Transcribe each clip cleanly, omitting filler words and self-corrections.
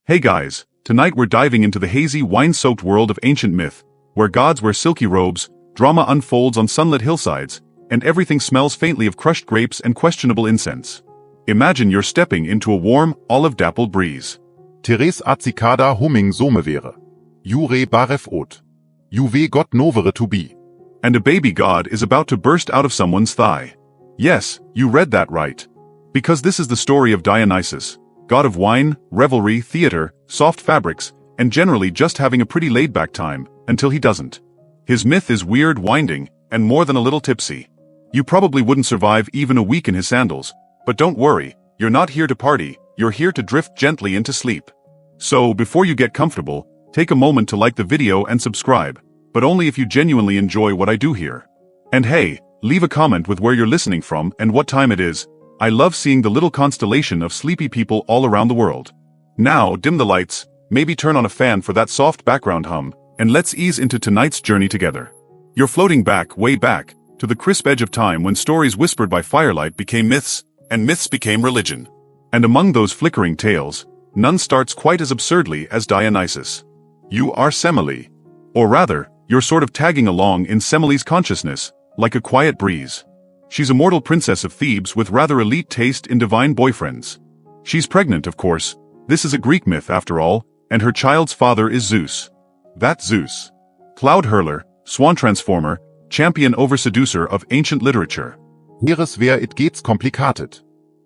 Hey guys, tonight we're diving into the hazy, wine-soaked world of ancient myth, where gods wear silky robes, drama unfolds on sunlit hillsides, and everything smells faintly of crushed grapes and questionable incense. Imagine you're stepping into a warm, olive-dappled breeze. Teres acicada humming somevere. Jure baref ot. Juve got novere to be. And a baby god is about to burst out of someone's thigh. Yes, you read that right. Because this is the story of Dionysus, god of wine, revelry, theater, soft fabrics, and generally just having a pretty laid-back time, until he doesn't. His myth is weird, winding, and more than a little tipsy. You probably wouldn't survive even a week in his sandals, but don't worry, you're not here to party, you're here to drift gently into sleep. So, before you get comfortable, take a moment to like the video and subscribe, but only if you genuinely enjoy what I do here. And hey, leave a comment with where you're listening from and what time it is. I love seeing the little constellation of sleepy people all around the world. Now, dim the lights, maybe turn on a fan for that soft background hum, and let's ease into tonight's journey together. You're floating back, way back, to the crisp edge of time when stories whispered by firelight became myths, and myths became religion. And among those flickering tales, none starts quite as absurdly as Dionysus. You are Semele. Or rather, you're sort of tagging along in Semele's consciousness, like a quiet breeze. She's a mortal princess of Thebes with rather elite taste in divine boyfriends. She's pregnant, of course. This is a Greek myth after all, and her child's father is Zeus. That's Zeus. Cloud hurler, swan transformer, champion over-seducer of ancient literature. Heres wer it gets complicated.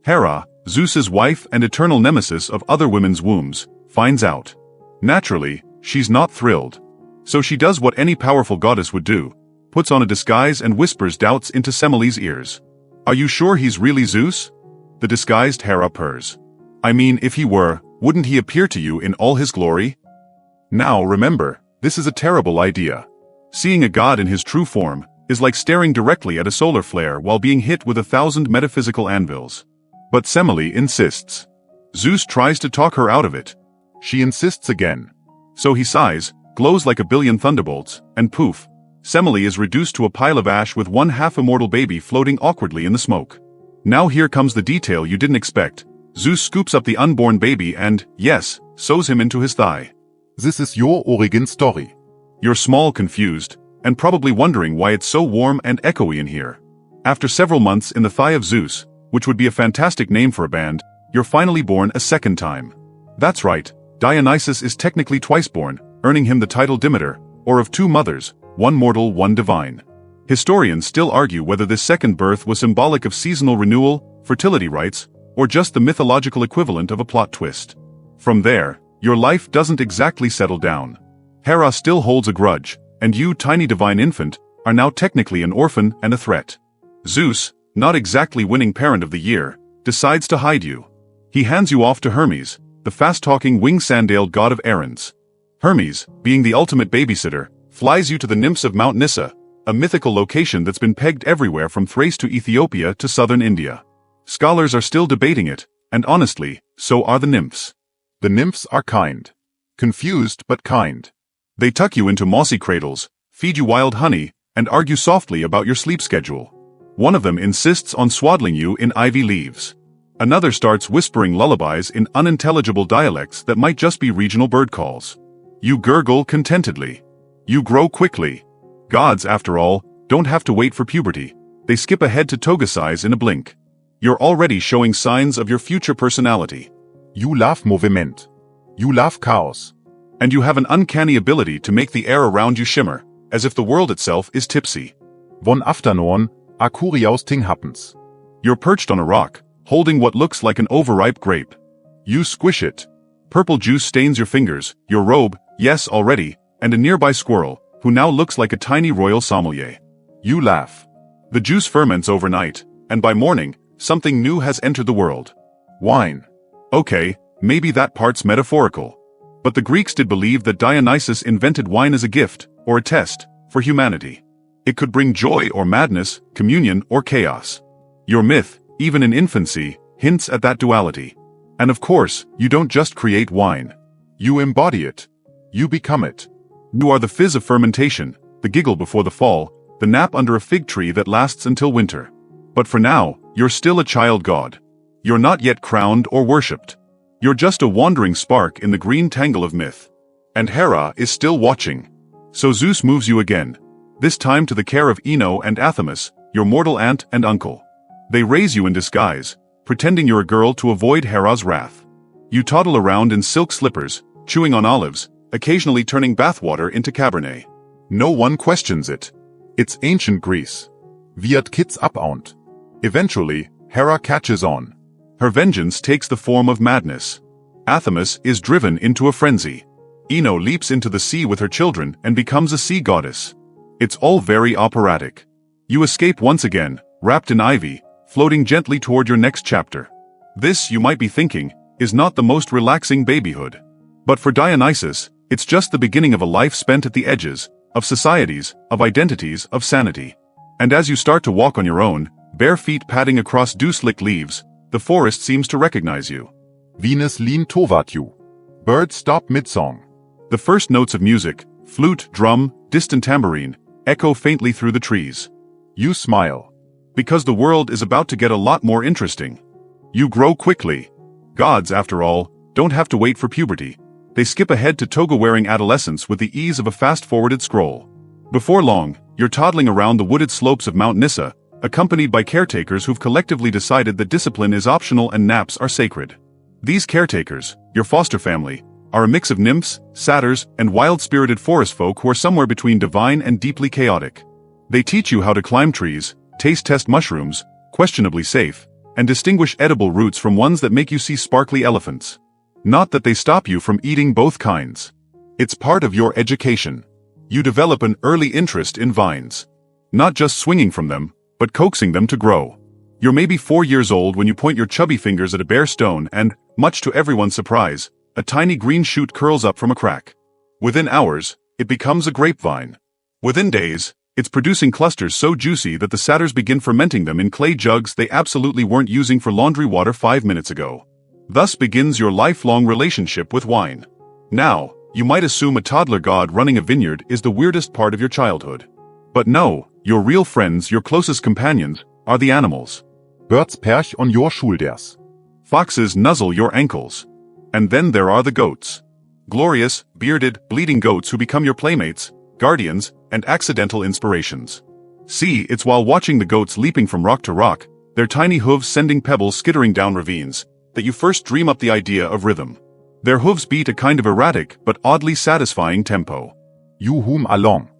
Hera, Zeus's wife and eternal nemesis of other women's wombs, finds out. Naturally, she's not thrilled. So she does what any powerful goddess would do, puts on a disguise and whispers doubts into Semele's ears. Are you sure he's really Zeus? The disguised Hera purrs. I mean, if he were, wouldn't he appear to you in all his glory? Now remember, this is a terrible idea. Seeing a god in his true form is like staring directly at a solar flare while being hit with 1,000 metaphysical anvils. But Semele insists. Zeus tries to talk her out of it. She insists again. So he sighs, glows like a billion thunderbolts, and poof, Semele is reduced to a pile of ash with one half-immortal baby floating awkwardly in the smoke. Now here comes the detail you didn't expect. Zeus scoops up the unborn baby and, yes, sews him into his thigh. This is your origin story. You're small, confused, and probably wondering why it's so warm and echoey in here. After several months in the thigh of Zeus, which would be a fantastic name for a band, you're finally born a second time. That's right, Dionysus is technically twice born, earning him the title Demeter, or of two mothers, one mortal, one divine. Historians still argue whether this second birth was symbolic of seasonal renewal, fertility rites, or just the mythological equivalent of a plot twist. From there, your life doesn't exactly settle down. Hera still holds a grudge, and you, tiny divine infant, are now technically an orphan and a threat. Zeus, not exactly winning parent of the year, decides to hide you. He hands you off to Hermes, the fast-talking wing-sandaled god of errands. Hermes, being the ultimate babysitter, flies you to the nymphs of Mount Nysa, a mythical location that's been pegged everywhere from Thrace to Ethiopia to southern India. Scholars are still debating it, and honestly, so are the nymphs. The nymphs are kind. Confused but kind. They tuck you into mossy cradles, feed you wild honey, and argue softly about your sleep schedule. One of them insists on swaddling you in ivy leaves. Another starts whispering lullabies in unintelligible dialects that might just be regional bird calls. You gurgle contentedly. You grow quickly. Gods, after all, don't have to wait for puberty. They skip ahead to toga size in a blink. You're already showing signs of your future personality. You love movement. You love chaos. And you have an uncanny ability to make the air around you shimmer, as if the world itself is tipsy. One afternoon, a curious thing happens. You're perched on a rock, holding what looks like an overripe grape. You squish it. Purple juice stains your fingers, your robe, yes already, and a nearby squirrel, who now looks like a tiny royal sommelier. You laugh. The juice ferments overnight, and by morning, something new has entered the world. Wine. Okay, maybe that part's metaphorical. But the Greeks did believe that Dionysus invented wine as a gift, or a test, for humanity. It could bring joy or madness, communion or chaos. Your myth, even in infancy, hints at that duality. And of course, you don't just create wine. You embody it. You become it. You are the fizz of fermentation, the giggle before the fall, the nap under a fig tree that lasts until winter. But for now, you're still a child god. You're not yet crowned or worshipped. You're just a wandering spark in the green tangle of myth. And Hera is still watching. So Zeus moves you again. This time to the care of Ino and Athamas, your mortal aunt and uncle. They raise you in disguise, pretending you're a girl to avoid Hera's wrath. You toddle around in silk slippers, chewing on olives, occasionally turning bathwater into Cabernet. No one questions it. It's ancient Greece. Wird Kids abaunt. Eventually, Hera catches on. Her vengeance takes the form of madness. Athamas is driven into a frenzy. Ino leaps into the sea with her children and becomes a sea goddess. It's all very operatic. You escape once again, wrapped in ivy, floating gently toward your next chapter. This, you might be thinking, is not the most relaxing babyhood. But for Dionysus, it's just the beginning of a life spent at the edges, of societies, of identities, of sanity. And as you start to walk on your own, bare feet padding across dew-slicked leaves, the forest seems to recognize you. Venus lean tovat you. Birds stop mid-song. The first notes of music, flute, drum, distant tambourine, echo faintly through the trees. You smile. Because the world is about to get a lot more interesting. You grow quickly. Gods, after all, don't have to wait for puberty. They skip ahead to toga-wearing adolescence with the ease of a fast-forwarded scroll. Before long, you're toddling around the wooded slopes of Mount Nyssa, accompanied by caretakers who've collectively decided that discipline is optional and naps are sacred. These caretakers, your foster family, are a mix of nymphs, satyrs, and wild-spirited forest folk who are somewhere between divine and deeply chaotic. They teach you how to climb trees, taste-test mushrooms, questionably safe, and distinguish edible roots from ones that make you see sparkly elephants. Not that they stop you from eating both kinds. It's part of your education. You develop an early interest in vines. Not just swinging from them, but coaxing them to grow. You're maybe 4 years old when you point your chubby fingers at a bare stone and, much to everyone's surprise, a tiny green shoot curls up from a crack. Within hours, it becomes a grapevine. Within days, it's producing clusters so juicy that the satyrs begin fermenting them in clay jugs they absolutely weren't using for laundry water 5 minutes ago. Thus begins your lifelong relationship with wine. Now, you might assume a toddler god running a vineyard is the weirdest part of your childhood. But no, your real friends, your closest companions, are the animals. Birds perch on your shoulders. Foxes nuzzle your ankles. And then there are the goats. Glorious, bearded, bleeding goats who become your playmates, guardians, and accidental inspirations. See, it's while watching the goats leaping from rock to rock, their tiny hooves sending pebbles skittering down ravines, that you first dream up the idea of rhythm. Their hooves beat a kind of erratic but oddly satisfying tempo. You hum along.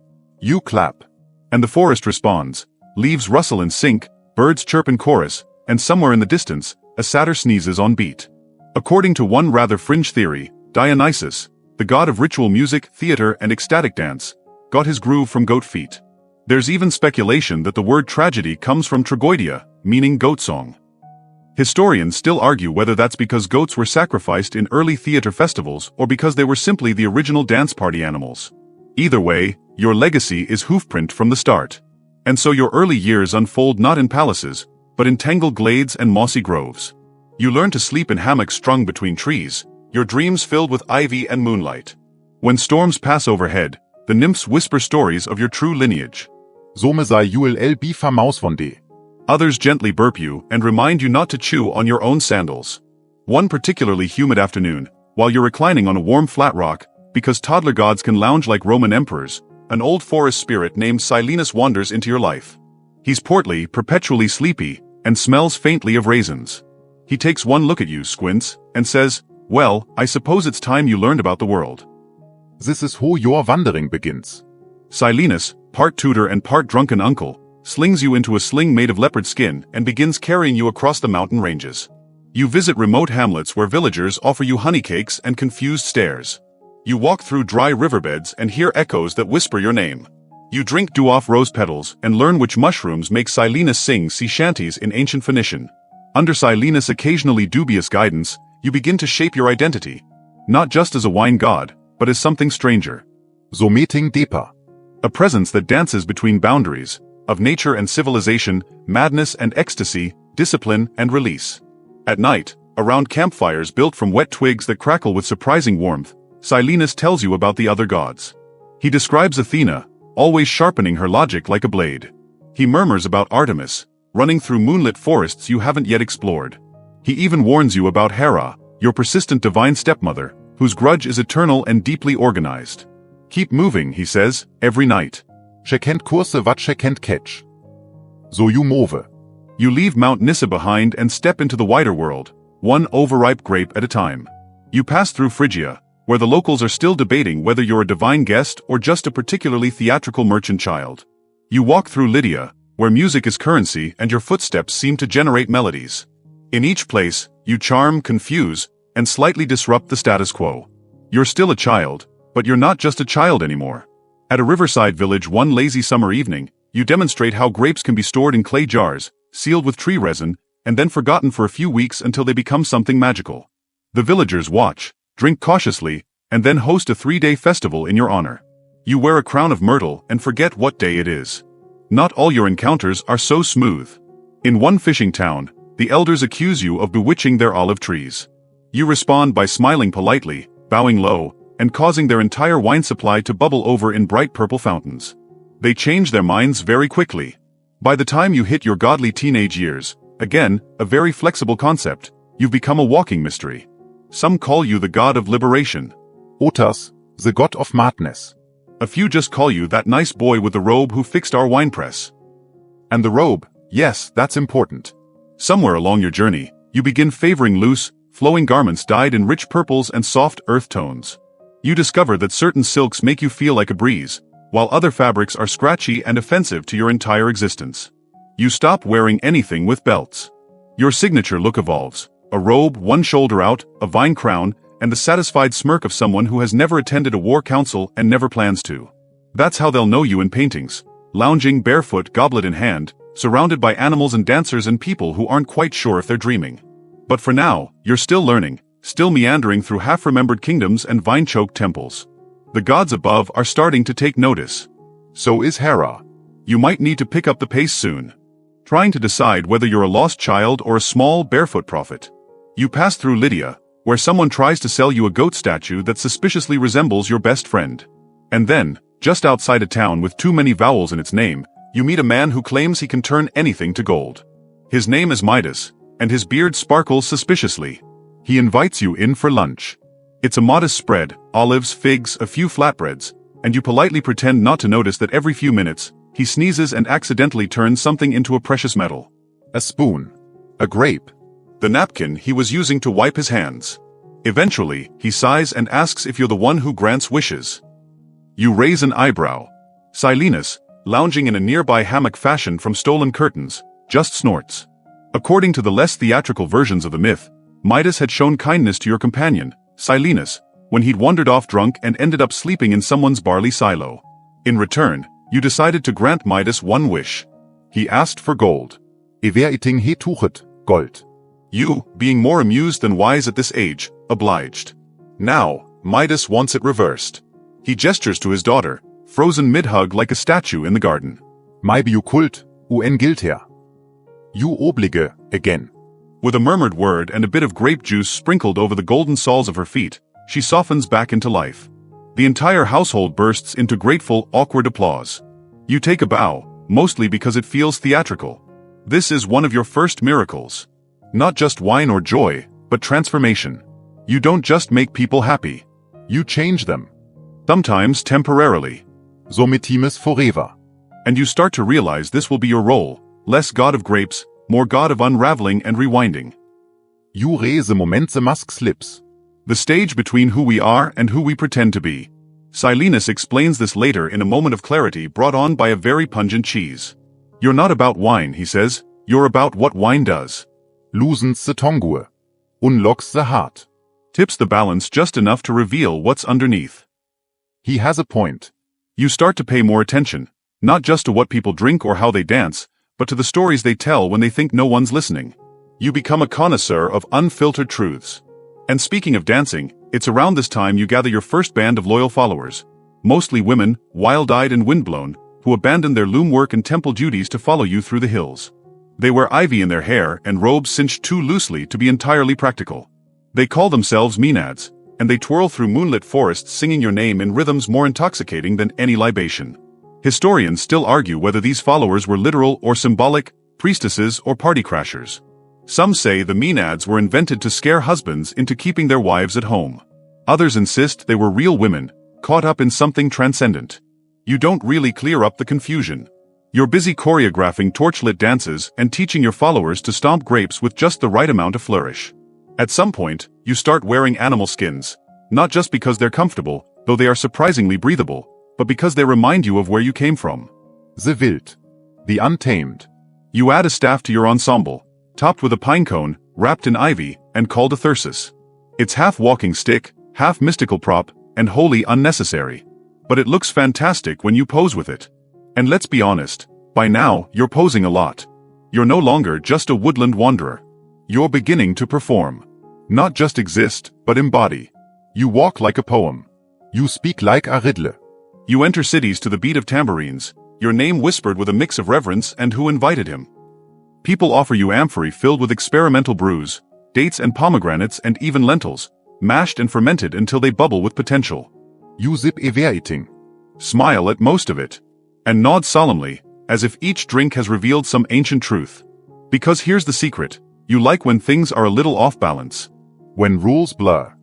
You clap. And the forest responds. Leaves rustle and sync, birds chirp in chorus, and somewhere in the distance, a satyr sneezes on beat. According to one rather fringe theory, Dionysus, the god of ritual music, theater, and ecstatic dance, got his groove from goat feet. There's even speculation that the word tragedy comes from tragoidia, meaning goat song. Historians still argue whether that's because goats were sacrificed in early theater festivals or because they were simply the original dance party animals. Either way, your legacy is hoofprint from the start. And so your early years unfold not in palaces, but in tangled glades and mossy groves. You learn to sleep in hammocks strung between trees, your dreams filled with ivy and moonlight. When storms pass overhead, the nymphs whisper stories of your true lineage. Some sei Jul el bifa maus von de. Others gently burp you and remind you not to chew on your own sandals. One particularly humid afternoon, while you're reclining on a warm flat rock, because toddler gods can lounge like Roman emperors, an old forest spirit named Silenus wanders into your life. He's portly, perpetually sleepy, and smells faintly of raisins. He takes one look at you, squints, and says, "Well, I suppose it's time you learned about the world." This is how your wandering begins. Silenus, part tutor and part drunken uncle, slings you into a sling made of leopard skin and begins carrying you across the mountain ranges. You visit remote hamlets where villagers offer you honey cakes and confused stares. You walk through dry riverbeds and hear echoes that whisper your name. You drink dew-off rose petals and learn which mushrooms make Silenus sing sea shanties in ancient Phoenician. Under Silenus' occasionally dubious guidance, you begin to shape your identity. Not just as a wine god, but as something stranger. Someting depa. A presence that dances between boundaries, of nature and civilization, madness and ecstasy, discipline and release. At night, around campfires built from wet twigs that crackle with surprising warmth, Silenus tells you about the other gods. He describes Athena, always sharpening her logic like a blade. He murmurs about Artemis, running through moonlit forests you haven't yet explored. He even warns you about Hera, your persistent divine stepmother, whose grudge is eternal and deeply organized. Keep moving, he says, every night. She kent kurse wat she kent catch. So you move. You leave Mount Nissa behind and step into the wider world, one overripe grape at a time. You pass through Phrygia, where the locals are still debating whether you're a divine guest or just a particularly theatrical merchant child. You walk through Lydia, where music is currency and your footsteps seem to generate melodies. In each place, you charm, confuse, and slightly disrupt the status quo. You're still a child, but you're not just a child anymore. At a riverside village one lazy summer evening, you demonstrate how grapes can be stored in clay jars, sealed with tree resin, and then forgotten for a few weeks until they become something magical. The villagers watch, drink cautiously, and then host a 3-day festival in your honor. You wear a crown of myrtle and forget what day it is. Not all your encounters are so smooth. In one fishing town, the elders accuse you of bewitching their olive trees. You respond by smiling politely, bowing low, and causing their entire wine supply to bubble over in bright purple fountains. They change their minds very quickly. By the time you hit your godly teenage years, again, a very flexible concept, you've become a walking mystery. Some call you the god of liberation. Others, the god of madness. A few just call you that nice boy with the robe who fixed our wine press. And the robe, yes, that's important. Somewhere along your journey, you begin favoring loose, flowing garments dyed in rich purples and soft earth tones. You discover that certain silks make you feel like a breeze, while other fabrics are scratchy and offensive to your entire existence. You stop wearing anything with belts. Your signature look evolves: a robe, one shoulder out, a vine crown, and the satisfied smirk of someone who has never attended a war council and never plans to. That's how they'll know you in paintings, lounging barefoot, goblet in hand, surrounded by animals and dancers and people who aren't quite sure if they're dreaming. But for now, you're still learning, still meandering through half-remembered kingdoms and vine-choked temples. The gods above are starting to take notice. So is Hera. You might need to pick up the pace soon. Trying to decide whether you're a lost child or a small, barefoot prophet. You pass through Lydia, where someone tries to sell you a goat statue that suspiciously resembles your best friend. And then, just outside a town with too many vowels in its name, you meet a man who claims he can turn anything to gold. His name is Midas, and his beard sparkles suspiciously. He invites you in for lunch. It's a modest spread, olives, figs, a few flatbreads, and you politely pretend not to notice that every few minutes, he sneezes and accidentally turns something into a precious metal. A spoon. A grape. The napkin he was using to wipe his hands. Eventually, he sighs and asks if you're the one who grants wishes. You raise an eyebrow. Silenus, lounging in a nearby hammock fashioned from stolen curtains, just snorts. According to the less theatrical versions of the myth, Midas had shown kindness to your companion, Silenus, when he'd wandered off drunk and ended up sleeping in someone's barley silo. In return, you decided to grant Midas one wish. He asked for gold. Everything he tuchet, gold. You, being more amused than wise at this age, obliged. Now, Midas wants it reversed. He gestures to his daughter, frozen mid-hug like a statue in the garden. Maybe you kult, UN Gilter. You oblige, again. With a murmured word and a bit of grape juice sprinkled over the golden soles of her feet, she softens back into life. The entire household bursts into grateful, awkward applause. You take a bow, mostly because it feels theatrical. This is one of your first miracles. Not just wine or joy, but transformation. You don't just make people happy. You change them. Sometimes temporarily. Sometimes forever. And you start to realize this will be your role, less god of grapes, more god of unraveling and rewinding. You raise the moment the mask slips. The stage between who we are and who we pretend to be. Silenus explains this later in a moment of clarity brought on by a very pungent cheese. You're not about wine, he says, you're about what wine does. Loosens the tongue. Unlocks the heart. Tips the balance just enough to reveal what's underneath. He has a point. You start to pay more attention, not just to what people drink or how they dance, but to the stories they tell when they think no one's listening. You become a connoisseur of unfiltered truths. And speaking of dancing, it's around this time you gather your first band of loyal followers. Mostly women, wild-eyed and windblown, who abandon their loom work and temple duties to follow you through the hills. They wear ivy in their hair and robes cinched too loosely to be entirely practical. They call themselves Maenads, and they twirl through moonlit forests singing your name in rhythms more intoxicating than any libation. Historians still argue whether these followers were literal or symbolic, priestesses or party crashers. Some say the Maenads were invented to scare husbands into keeping their wives at home. Others insist they were real women, caught up in something transcendent. You don't really clear up the confusion. You're busy choreographing torchlit dances and teaching your followers to stomp grapes with just the right amount of flourish. At some point, you start wearing animal skins, not just because they're comfortable, though they are surprisingly breathable, but because they remind you of where you came from. The wild. The untamed. You add a staff to your ensemble, topped with a pine cone, wrapped in ivy, and called a thyrsus. It's half walking stick, half mystical prop, and wholly unnecessary. But it looks fantastic when you pose with it. And let's be honest, by now, you're posing a lot. You're no longer just a woodland wanderer. You're beginning to perform. Not just exist, but embody. You walk like a poem. You speak like a riddle. You enter cities to the beat of tambourines, your name whispered with a mix of reverence and who invited him. People offer you amphorae filled with experimental brews, dates and pomegranates and even lentils, mashed and fermented until they bubble with potential. You sip everything. Smile at most of it. And nod solemnly, as if each drink has revealed some ancient truth. Because here's the secret, you like when things are a little off balance. When rules blur.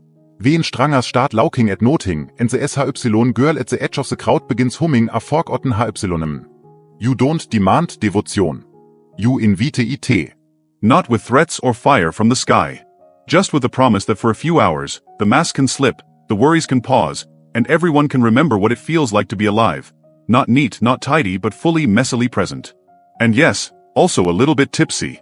Wen stranger start lauking at noting, and the SHY girl at the edge of the crowd begins humming a forgotten HYM. You don't demand devotion. You invite it. Not with threats or fire from the sky. Just with the promise that for a few hours, the mask can slip, the worries can pause, and everyone can remember what it feels like to be alive. Not neat, not tidy, but fully messily present. And yes, also a little bit tipsy.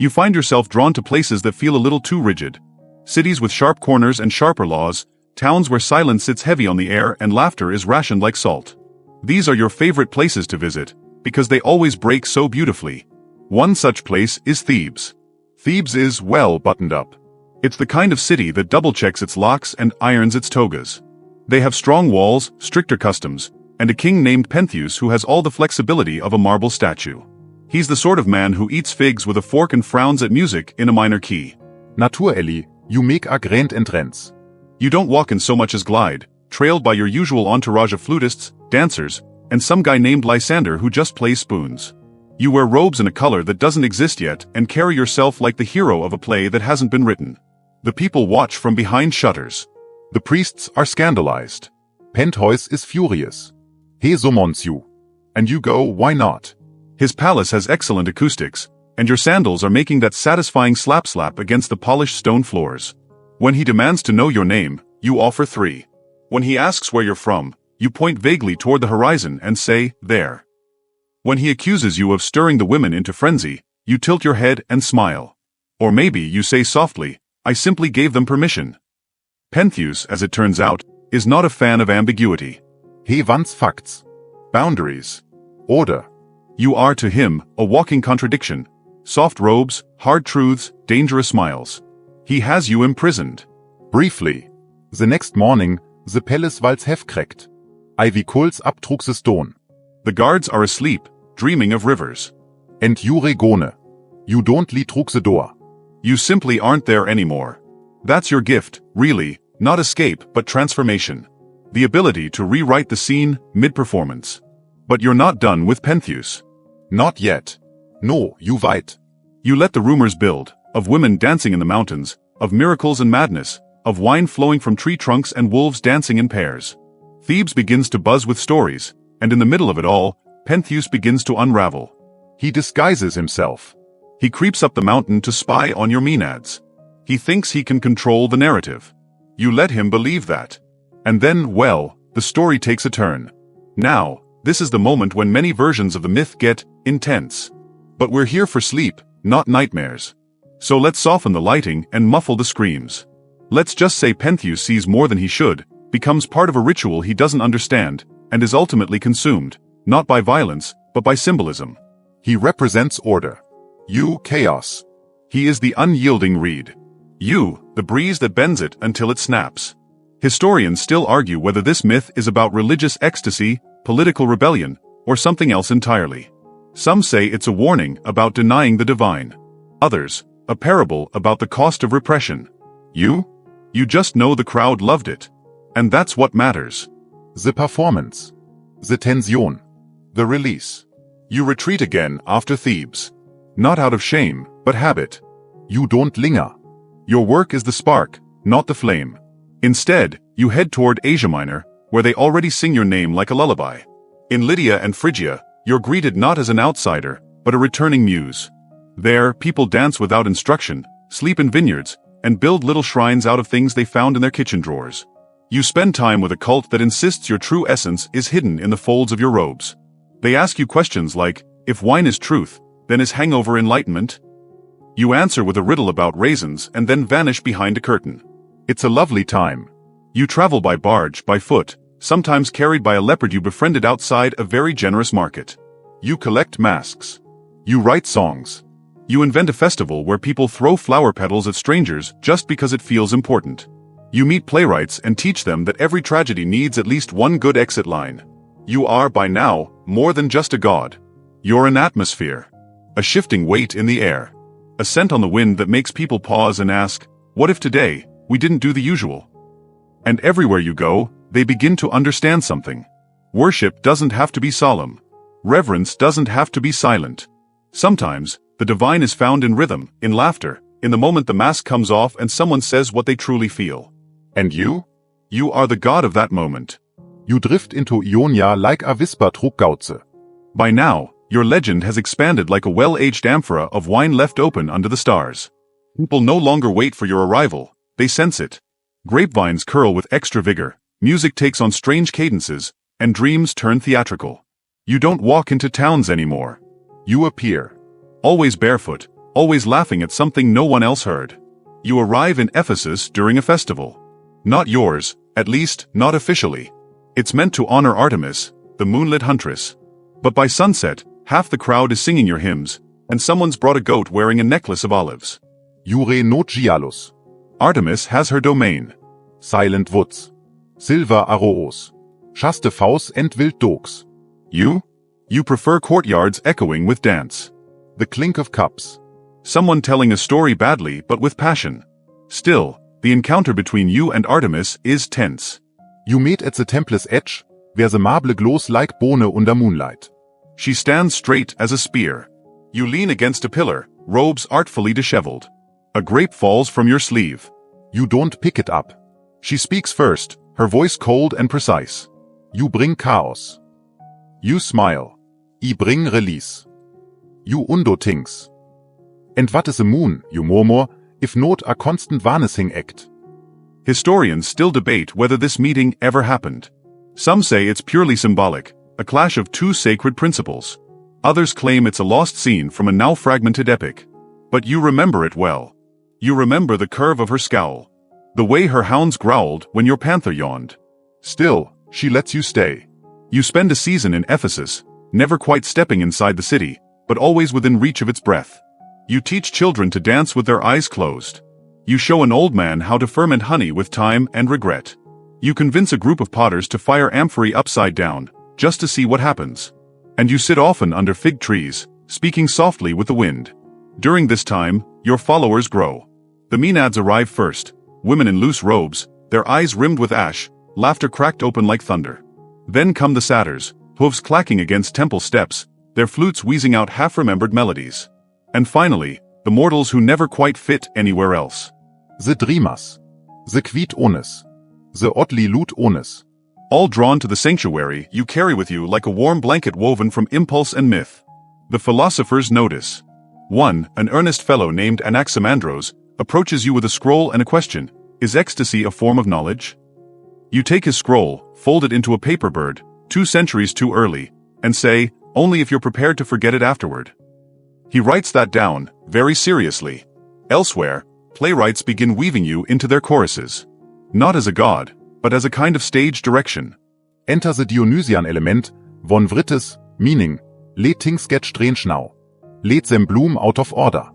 You find yourself drawn to places that feel a little too rigid. Cities with sharp corners and sharper laws, towns where silence sits heavy on the air and laughter is rationed like salt. These are your favorite places to visit, because they always break so beautifully. One such place is Thebes. Thebes is well buttoned up. It's the kind of city that double-checks its locks and irons its togas. They have strong walls, stricter customs, and a king named Pentheus who has all the flexibility of a marble statue. He's the sort of man who eats figs with a fork and frowns at music in a minor key. Naturally, you make a grand entrance. You don't walk in so much as glide, trailed by your usual entourage of flutists, dancers, and some guy named Lysander who just plays spoons. You wear robes in a color that doesn't exist yet and carry yourself like the hero of a play that hasn't been written. The people watch from behind shutters. The priests are scandalized. Pentheus is furious. He summons you. And you go, why not? His palace has excellent acoustics, and your sandals are making that satisfying slap-slap against the polished stone floors. When he demands to know your name, you offer 3. When he asks where you're from, you point vaguely toward the horizon and say, there. When he accuses you of stirring the women into frenzy, you tilt your head and smile. Or maybe you say softly, I simply gave them permission. Pentheus, as it turns out, is not a fan of ambiguity. He wants facts. Boundaries. Order. You are to him a walking contradiction. Soft robes, hard truths, dangerous smiles. He has you imprisoned. Briefly. The next morning, the palace walls have cracked. Ivy calls up through the stone. The guards are asleep, dreaming of rivers. And you regone. You don't lead through the door. You simply aren't there anymore. That's your gift, really, not escape but transformation. The ability to rewrite the scene mid-performance. But you're not done with Pentheus. Not yet. No, you wait. You let the rumors build, of women dancing in the mountains, of miracles and madness, of wine flowing from tree trunks and wolves dancing in pairs. Thebes begins to buzz with stories, and in the middle of it all, Pentheus begins to unravel. He disguises himself. He creeps up the mountain to spy on your Maenads. He thinks he can control the narrative. You let him believe that. And then, well, the story takes a turn. Now, this is the moment when many versions of the myth get intense. But we're here for sleep, not nightmares. So let's soften the lighting and muffle the screams. Let's just say Pentheus sees more than he should, becomes part of a ritual he doesn't understand, and is ultimately consumed, not by violence, but by symbolism. He represents order. You, chaos. He is the unyielding reed. You, the breeze that bends it until it snaps. Historians still argue whether this myth is about religious ecstasy, political rebellion, or something else entirely. Some say it's a warning about denying the divine. Others, a parable about the cost of repression. You just know the crowd loved it. And that's what matters. The performance. The tension. The release. You retreat again after Thebes. Not out of shame, but habit. You don't linger. Your work is the spark, not the flame. Instead, you head toward Asia Minor, where they already sing your name like a lullaby. In Lydia and Phrygia, you're greeted not as an outsider, but a returning muse. There, people dance without instruction, sleep in vineyards, and build little shrines out of things they found in their kitchen drawers. You spend time with a cult that insists your true essence is hidden in the folds of your robes. They ask you questions like, if wine is truth, then is hangover enlightenment? You answer with a riddle about raisins and then vanish behind a curtain. It's a lovely time. You travel by barge, by foot, sometimes carried by a leopard you befriended outside a very generous market. You collect masks. You write songs. You invent a festival where people throw flower petals at strangers just because it feels important. You meet playwrights and teach them that every tragedy needs at least one good exit line. You are, by now, more than just a god. You're an atmosphere. A shifting weight in the air. A scent on the wind that makes people pause and ask, what if today, we didn't do the usual? And everywhere you go, they begin to understand something. Worship doesn't have to be solemn. Reverence doesn't have to be silent. Sometimes, the divine is found in rhythm, in laughter, in the moment the mask comes off and someone says what they truly feel. And you? You are the god of that moment. You drift into Ionia like a whisper Trugauze. By now, your legend has expanded like a well-aged amphora of wine left open under the stars. People no longer wait for your arrival, they sense it. Grapevines curl with extra vigor, music takes on strange cadences, and dreams turn theatrical. You don't walk into towns anymore. You appear. Always barefoot, always laughing at something no one else heard. You arrive in Ephesus during a festival. Not yours, at least, not officially. It's meant to honor Artemis, the moonlit huntress. But by sunset, half the crowd is singing your hymns, and someone's brought a goat wearing a necklace of olives. Jure not gialus. Artemis has her domain. Silent woods. Silver aroos. Chaste Faust and wild dogs. You? You prefer courtyards echoing with dance. The clink of cups. Someone telling a story badly but with passion. Still, the encounter between you and Artemis is tense. You meet at the temple's edge, where the marble glows like bone under moonlight. She stands straight as a spear. You lean against a pillar, robes artfully disheveled. A grape falls from your sleeve. You don't pick it up. She speaks first, her voice cold and precise. You bring chaos. You smile. I bring release. You undo things. And what is a moon, you murmur, if not a constant vanishing act? Historians still debate whether this meeting ever happened. Some say it's purely symbolic, a clash of two sacred principles. Others claim it's a lost scene from a now fragmented epic. But you remember it well. You remember the curve of her scowl. The way her hounds growled when your panther yawned. Still, she lets you stay. You spend a season in Ephesus, never quite stepping inside the city, but always within reach of its breath. You teach children to dance with their eyes closed. You show an old man how to ferment honey with time and regret. You convince a group of potters to fire amphorae upside down, just to see what happens. And you sit often under fig trees, speaking softly with the wind. During this time, your followers grow. The Maenads arrive first, women in loose robes, their eyes rimmed with ash, laughter cracked open like thunder. Then come the satyrs, hooves clacking against temple steps, their flutes wheezing out half-remembered melodies. And finally, the mortals who never quite fit anywhere else. The dreamers. The quid ones. The oddly loot ones. All drawn to the sanctuary you carry with you like a warm blanket woven from impulse and myth. The philosophers notice. One, an earnest fellow named Anaximandros, approaches you with a scroll and a question. Is ecstasy a form of knowledge? You take his scroll, fold it into a paper bird, 2 centuries too early, and say, only if you're prepared to forget it afterward. He writes that down, very seriously. Elsewhere, playwrights begin weaving you into their choruses. Not as a god, but as a kind of stage direction. Enter the Dionysian element, von vrittes, meaning, let things get strange now. Let them bloom out of order.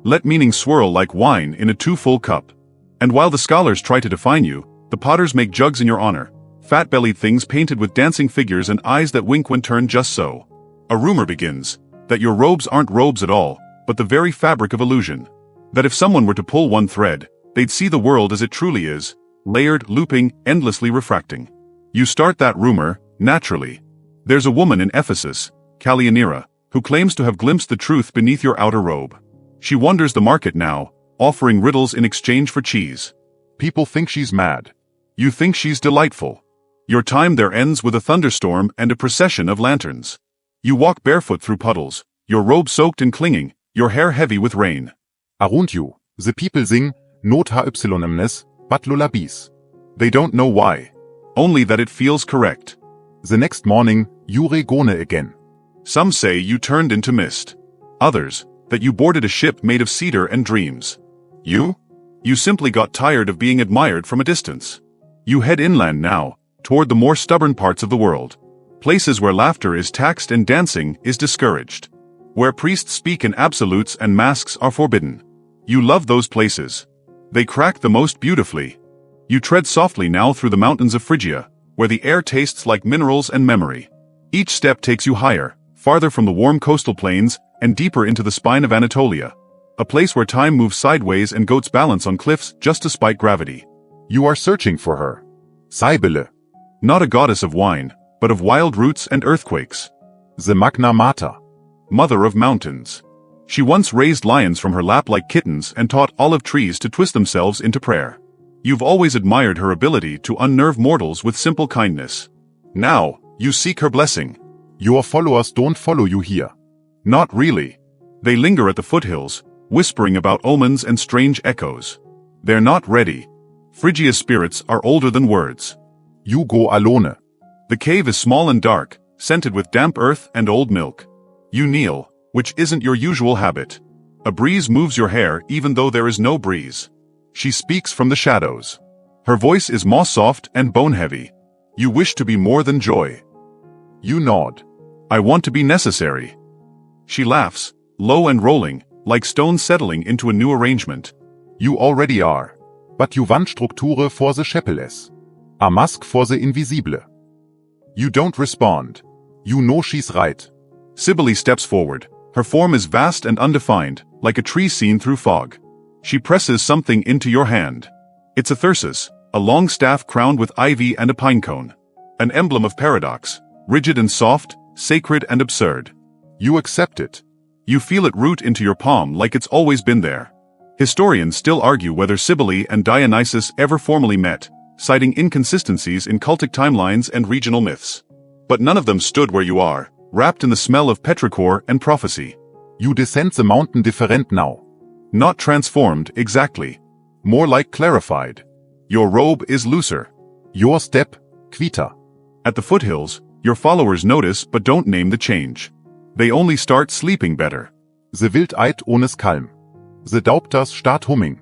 Let meaning swirl like wine in a too full cup. And while the scholars try to define you, the potters make jugs in your honor, fat-bellied things painted with dancing figures and eyes that wink when turned just so. A rumor begins, that your robes aren't robes at all, but the very fabric of illusion. That if someone were to pull one thread, they'd see the world as it truly is, layered, looping, endlessly refracting. You start that rumor, naturally. There's a woman in Ephesus, Callianira, who claims to have glimpsed the truth beneath your outer robe. She wanders the market now, offering riddles in exchange for cheese. People think she's mad. You think she's delightful. Your time there ends with a thunderstorm and a procession of lanterns. You walk barefoot through puddles, your robe soaked and clinging, your hair heavy with rain. Around you, the people sing, not hymnes, but lullabies. They don't know why. Only that it feels correct. The next morning, you gone again. Some say you turned into mist. Others, that you boarded a ship made of cedar and dreams. You? You simply got tired of being admired from a distance. You head inland now, toward the more stubborn parts of the world. Places where laughter is taxed and dancing is discouraged. Where priests speak in absolutes and masks are forbidden. You love those places. They crack the most beautifully. You tread softly now through the mountains of Phrygia, where the air tastes like minerals and memory. Each step takes you higher, farther from the warm coastal plains, and deeper into the spine of Anatolia. A place where time moves sideways and goats balance on cliffs just to spite gravity. You are searching for her. Cybele. Not a goddess of wine, but of wild roots and earthquakes. The Magna Mater. Mother of mountains. She once raised lions from her lap like kittens and taught olive trees to twist themselves into prayer. You've always admired her ability to unnerve mortals with simple kindness. Now, you seek her blessing. Your followers don't follow you here. Not really. They linger at the foothills, whispering about omens and strange echoes. They're not ready. Phrygia's spirits are older than words. You go alone. The cave is small and dark, scented with damp earth and old milk. You kneel, which isn't your usual habit. A breeze moves your hair even though there is no breeze. She speaks from the shadows. Her voice is moss-soft and bone-heavy. You wish to be more than joy. You nod. I want to be necessary. She laughs, low and rolling, like stones settling into a new arrangement. You already are. But you want Strukture for the shapeless. A mask for the invisible. You don't respond. You know she's right. Cybele steps forward. Her form is vast and undefined, like a tree seen through fog. She presses something into your hand. It's a thyrsus, a long staff crowned with ivy and a pine cone. An emblem of paradox, rigid and soft, sacred and absurd. You accept it. You feel it root into your palm like it's always been there. Historians still argue whether Cybele and Dionysus ever formally met, citing inconsistencies in cultic timelines and regional myths. But none of them stood where you are, wrapped in the smell of petrichor and prophecy. You descend the mountain different now. Not transformed exactly. More like clarified. Your robe is looser. Your step, quicker. At the foothills, your followers notice but don't name the change. They only start sleeping better. The Wildeit ohnes Kalm. The Daubters start humming.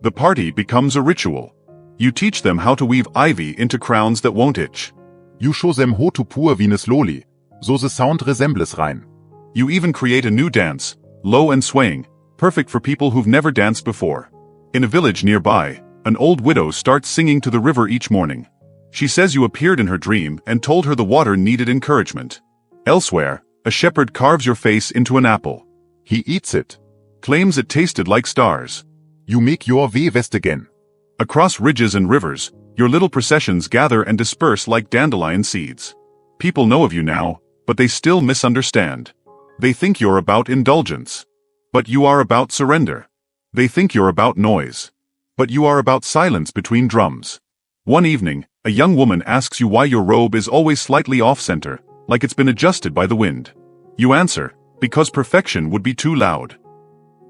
The party becomes a ritual. You teach them how to weave ivy into crowns that won't itch. You show them how to pour Venus loli, so the sound resembles rein. You even create a new dance, low and swaying, perfect for people who've never danced before. In a village nearby, an old widow starts singing to the river each morning. She says you appeared in her dream and told her the water needed encouragement. Elsewhere, a shepherd carves your face into an apple. He eats it. Claims it tasted like stars. You make your way west again. Across ridges and rivers, your little processions gather and disperse like dandelion seeds. People know of you now, but they still misunderstand. They think you're about indulgence. But you are about surrender. They think you're about noise. But you are about silence between drums. One evening, a young woman asks you why your robe is always slightly off-center, like it's been adjusted by the wind. You answer, because perfection would be too loud.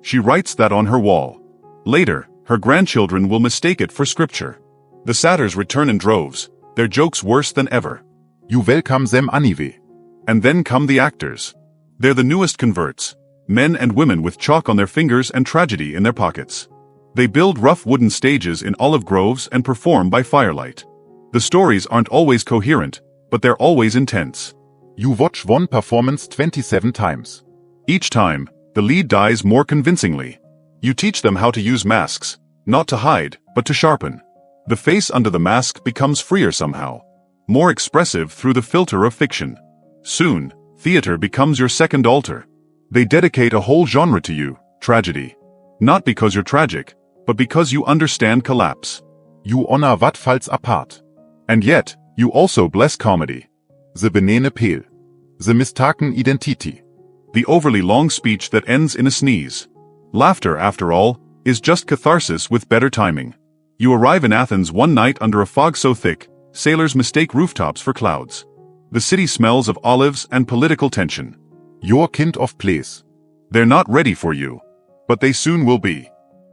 She writes that on her wall. Later, her grandchildren will mistake it for scripture. The satyrs return in droves, their jokes worse than ever. You welcome them anyway. And then come the actors. They're the newest converts, men and women with chalk on their fingers and tragedy in their pockets. They build rough wooden stages in olive groves and perform by firelight. The stories aren't always coherent, but they're always intense. You watch one performance 27 times. Each time, the lead dies more convincingly. You teach them how to use masks, not to hide, but to sharpen. The face under the mask becomes freer somehow, more expressive through the filter of fiction. Soon, theater becomes your second altar. They dedicate a whole genre to you, tragedy. Not because you're tragic, but because you understand collapse. You honor what falls apart. And yet, you also bless comedy. The benene Peel. The mistaken identity. The overly long speech that ends in a sneeze. Laughter, after all, is just catharsis with better timing. You arrive in Athens one night under a fog so thick, sailors mistake rooftops for clouds. The city smells of olives and political tension. Your kind of place. They're not ready for you. But they soon will be.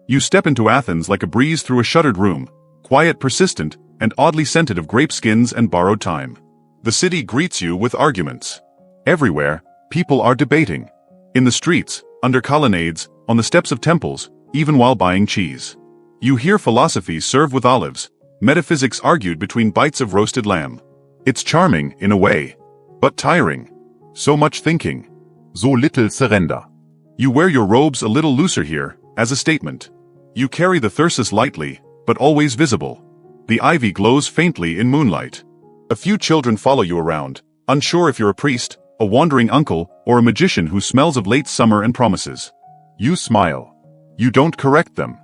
You step into Athens like a breeze through a shuttered room, quiet, persistent, and oddly scented of grape skins and borrowed time. The city greets you with arguments. Everywhere, people are debating. In the streets, under colonnades, on the steps of temples, even while buying cheese. You hear philosophy served with olives, metaphysics argued between bites of roasted lamb. It's charming, in a way, but tiring. So much thinking. So little surrender. You wear your robes a little looser here, as a statement. You carry the thyrsus lightly, but always visible. The ivy glows faintly in moonlight. A few children follow you around, unsure if you're a priest, a wandering uncle, or a magician who smells of late summer and promises. You smile. You don't correct them.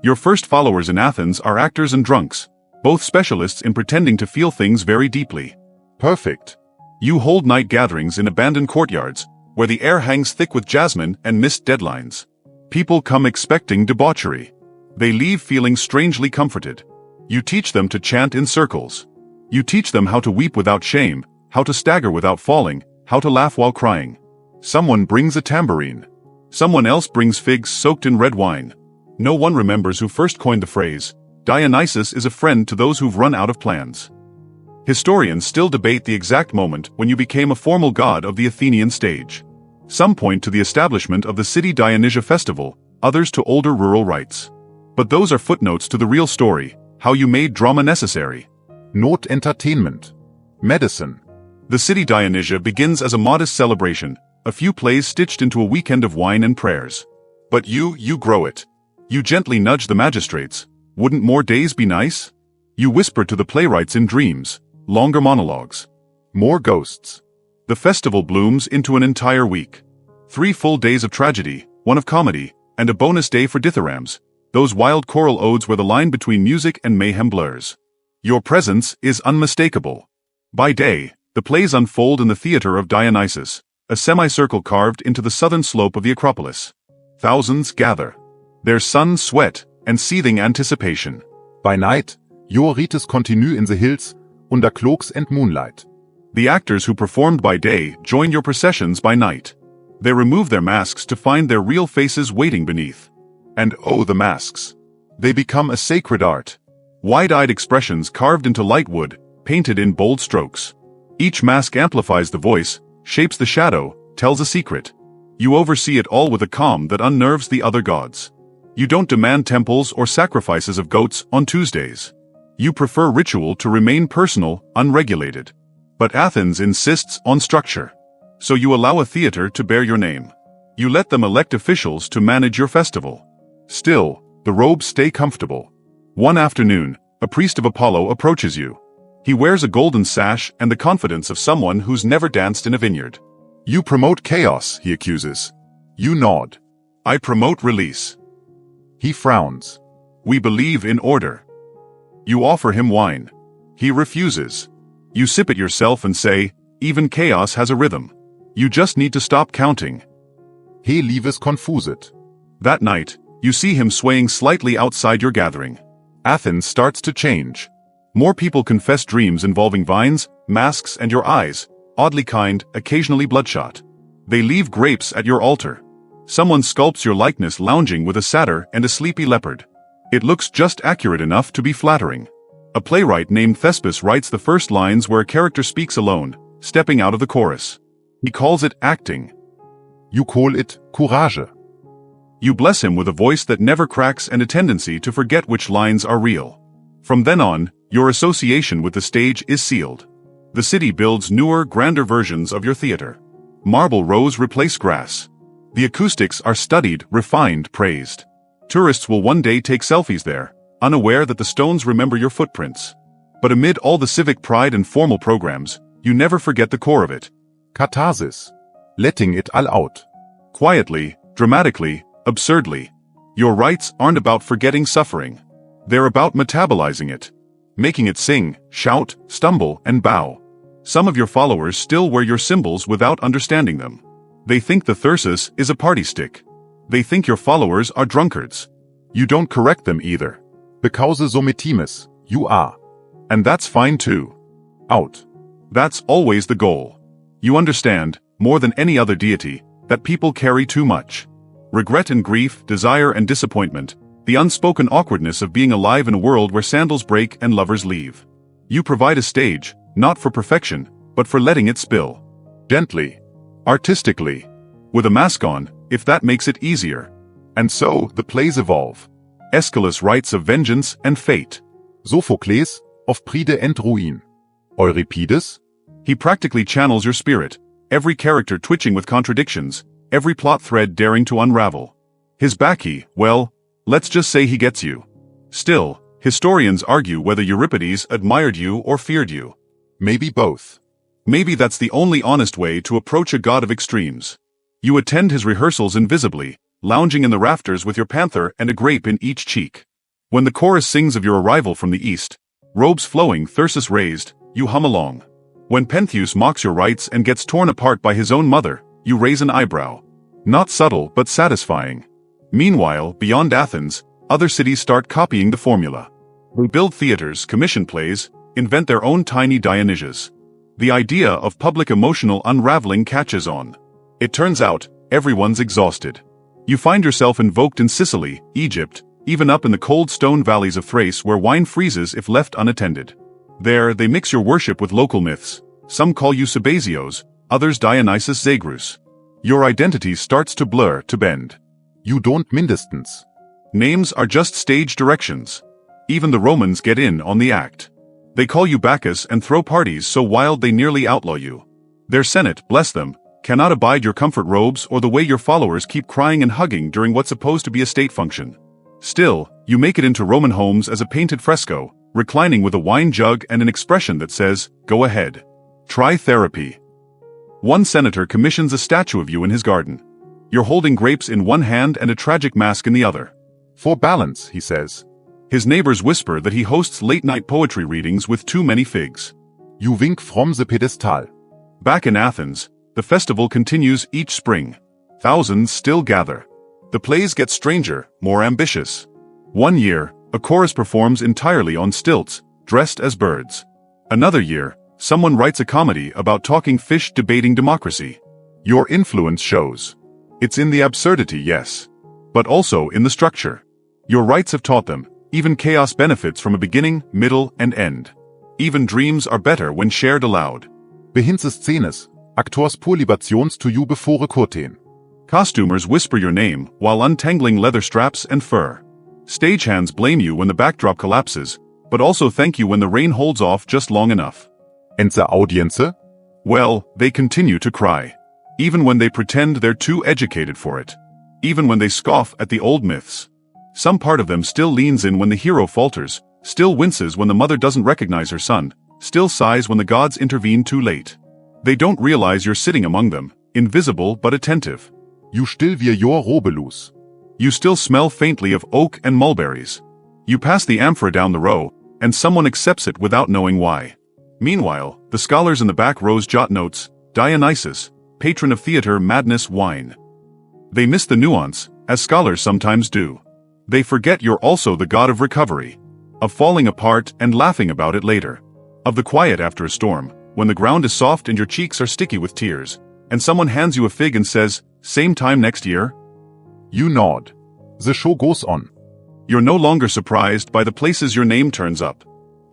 Your first followers in Athens are actors and drunks, both specialists in pretending to feel things very deeply. Perfect. You hold night gatherings in abandoned courtyards, where the air hangs thick with jasmine and missed deadlines. People come expecting debauchery. They leave feeling strangely comforted. You teach them to chant in circles. You teach them how to weep without shame, how to stagger without falling, how to laugh while crying. Someone brings a tambourine. Someone else brings figs soaked in red wine. No one remembers who first coined the phrase, Dionysus is a friend to those who've run out of plans. Historians still debate the exact moment when you became a formal god of the Athenian stage. Some point to the establishment of the city Dionysia festival, others to older rural rites. But those are footnotes to the real story, how you made drama necessary. Not entertainment. Medicine. The city Dionysia begins as a modest celebration, a few plays stitched into a weekend of wine and prayers. But you grow it. You gently nudge the magistrates. Wouldn't more days be nice? You whisper to the playwrights in dreams, longer monologues. More ghosts. The festival blooms into an entire week. 3 full days of tragedy, 1 of comedy, and a bonus day for dithyrambs, those wild choral odes where the line between music and mayhem blurs. Your presence is unmistakable. By day, the plays unfold in the theater of Dionysus, a semicircle carved into the southern slope of the Acropolis. Thousands gather. Their sun, sweat, and seething anticipation. By night, your rites continue in the hills, under cloaks and moonlight. The actors who performed by day join your processions by night. They remove their masks to find their real faces waiting beneath. And oh, the masks. They become a sacred art. Wide-eyed expressions carved into light wood, painted in bold strokes. Each mask amplifies the voice, shapes the shadow, tells a secret. You oversee it all with a calm that unnerves the other gods. You don't demand temples or sacrifices of goats on Tuesdays. You prefer ritual to remain personal, unregulated. But Athens insists on structure. So you allow a theater to bear your name. You let them elect officials to manage your festival. Still, the robes stay comfortable. One afternoon, a priest of Apollo approaches you. He wears a golden sash and the confidence of someone who's never danced in a vineyard. You promote chaos, he accuses. You nod. I promote release. He frowns. We believe in order. You offer him wine. He refuses. You sip it yourself and say, even chaos has a rhythm. You just need to stop counting. He leaves confused. That night, you see him swaying slightly outside your gathering. Athens starts to change. More people confess dreams involving vines, masks, and your eyes, oddly kind, occasionally bloodshot. They leave grapes at your altar. Someone sculpts your likeness lounging with a satyr and a sleepy leopard. It looks just accurate enough to be flattering. A playwright named Thespis writes the first lines where a character speaks alone, stepping out of the chorus. He calls it acting. You call it courage. You bless him with a voice that never cracks and a tendency to forget which lines are real. From then on, your association with the stage is sealed. The city builds newer, grander versions of your theater. Marble rows replace grass. The acoustics are studied, refined, praised. Tourists will one day take selfies there, unaware that the stones remember your footprints. But amid all the civic pride and formal programs, you never forget the core of it. Catharsis. Letting it all out. Quietly, dramatically, absurdly. Your rites aren't about forgetting suffering. They're about metabolizing it. Making it sing, shout, stumble, and bow. Some of your followers still wear your symbols without understanding them. They think the thyrsus is a party stick. They think your followers are drunkards. You don't correct them either. Because sometimes, you are. And that's fine too. Out. That's always the goal. You understand, more than any other deity, that people carry too much. Regret and grief, desire and disappointment, the unspoken awkwardness of being alive in a world where sandals break and lovers leave. You provide a stage, not for perfection, but for letting it spill. Gently. Artistically. With a mask on, if that makes it easier. And so, the plays evolve. Aeschylus writes of vengeance and fate. Sophocles, of pride and ruin. Euripides? He practically channels your spirit, every character twitching with contradictions, every plot thread daring to unravel. His Bacchae, well, let's just say he gets you. Still, historians argue whether Euripides admired you or feared you. Maybe both. Maybe that's the only honest way to approach a god of extremes. You attend his rehearsals invisibly, lounging in the rafters with your panther and a grape in each cheek. When the chorus sings of your arrival from the east, robes flowing, thyrsus raised, you hum along. When Pentheus mocks your rights and gets torn apart by his own mother, you raise an eyebrow. Not subtle but satisfying. Meanwhile, beyond Athens, other cities start copying the formula. They build theaters, commission plays, invent their own tiny Dionysus. The idea of public emotional unraveling catches on. It turns out, everyone's exhausted. You find yourself invoked in Sicily, Egypt, even up in the cold stone valleys of Thrace where wine freezes if left unattended. There, they mix your worship with local myths. Some call you Sabazios, others Dionysus Zagrus. Your identity starts to blur, to bend. You don't mindestens. Names are just stage directions. Even the Romans get in on the act. They call you Bacchus and throw parties so wild they nearly outlaw you. Their Senate, bless them, cannot abide your comfort robes or the way your followers keep crying and hugging during what's supposed to be a state function. Still, you make it into Roman homes as a painted fresco, reclining with a wine jug and an expression that says, "Go ahead. Try therapy." One senator commissions a statue of you in his garden. You're holding grapes in one hand and a tragic mask in the other. For balance, he says. His neighbors whisper that he hosts late-night poetry readings with too many figs. You wink from the pedestal. Back in Athens, the festival continues each spring. Thousands still gather. The plays get stranger, more ambitious. One year, a chorus performs entirely on stilts, dressed as birds. Another year, someone writes a comedy about talking fish debating democracy. Your influence shows. It's in the absurdity, yes. But also in the structure. Your rites have taught them, even chaos benefits from a beginning, middle, and end. Even dreams are better when shared aloud. Behinze scenes, actors pur libations to you before curtain. Costumers whisper your name while untangling leather straps and fur. Stagehands blame you when the backdrop collapses, but also thank you when the rain holds off just long enough. And the audience? Well, they continue to cry. Even when they pretend they're too educated for it. Even when they scoff at the old myths. Some part of them still leans in when the hero falters, still winces when the mother doesn't recognize her son, still sighs when the gods intervene too late. They don't realize you're sitting among them, invisible but attentive. You still wear your robelus. You still smell faintly of oak and mulberries. You pass the amphora down the row, and someone accepts it without knowing why. Meanwhile, the scholars in the back rows jot notes, Dionysus, patron of theater, madness, wine. They miss the nuance, as scholars sometimes do. They forget you're also the god of recovery. Of falling apart and laughing about it later. Of the quiet after a storm, when the ground is soft and your cheeks are sticky with tears, and someone hands you a fig and says, "Same time next year?" You nod. The show goes on. You're no longer surprised by the places your name turns up.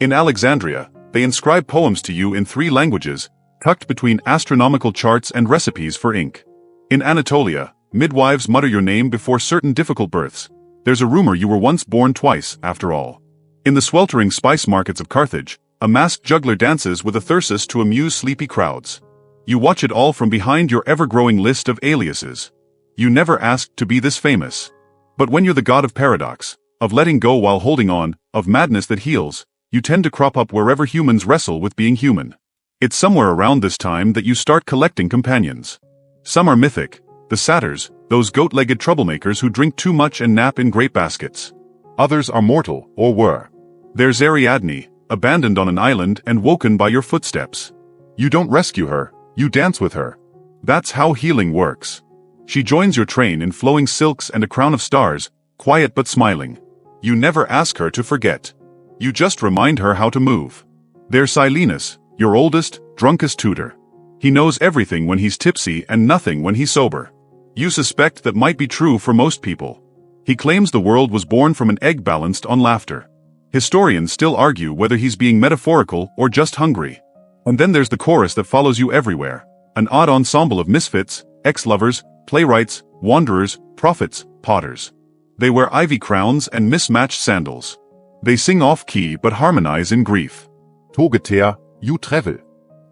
In Alexandria, they inscribe poems to you in 3 languages, tucked between astronomical charts and recipes for ink. In Anatolia, midwives mutter your name before certain difficult births. There's a rumor you were once born twice, after all. In the sweltering spice markets of Carthage, a masked juggler dances with a thyrsus to amuse sleepy crowds. You watch it all from behind your ever-growing list of aliases. You never asked to be this famous. But when you're the god of paradox, of letting go while holding on, of madness that heals, you tend to crop up wherever humans wrestle with being human. It's somewhere around this time that you start collecting companions. Some are mythic, the satyrs, those goat-legged troublemakers who drink too much and nap in grape baskets. Others are mortal, or were. There's Ariadne, abandoned on an island and woken by your footsteps. You don't rescue her, you dance with her. That's how healing works. She joins your train in flowing silks and a crown of stars, quiet but smiling. You never ask her to forget. You just remind her how to move. There's Silenus, your oldest, drunkest tutor. He knows everything when he's tipsy and nothing when he's sober. You suspect that might be true for most people. He claims the world was born from an egg balanced on laughter. Historians still argue whether he's being metaphorical or just hungry. And then there's the chorus that follows you everywhere. An odd ensemble of misfits, ex-lovers, playwrights, wanderers, prophets, potters. They wear ivy crowns and mismatched sandals. They sing off-key but harmonize in grief. Togeter, you travel.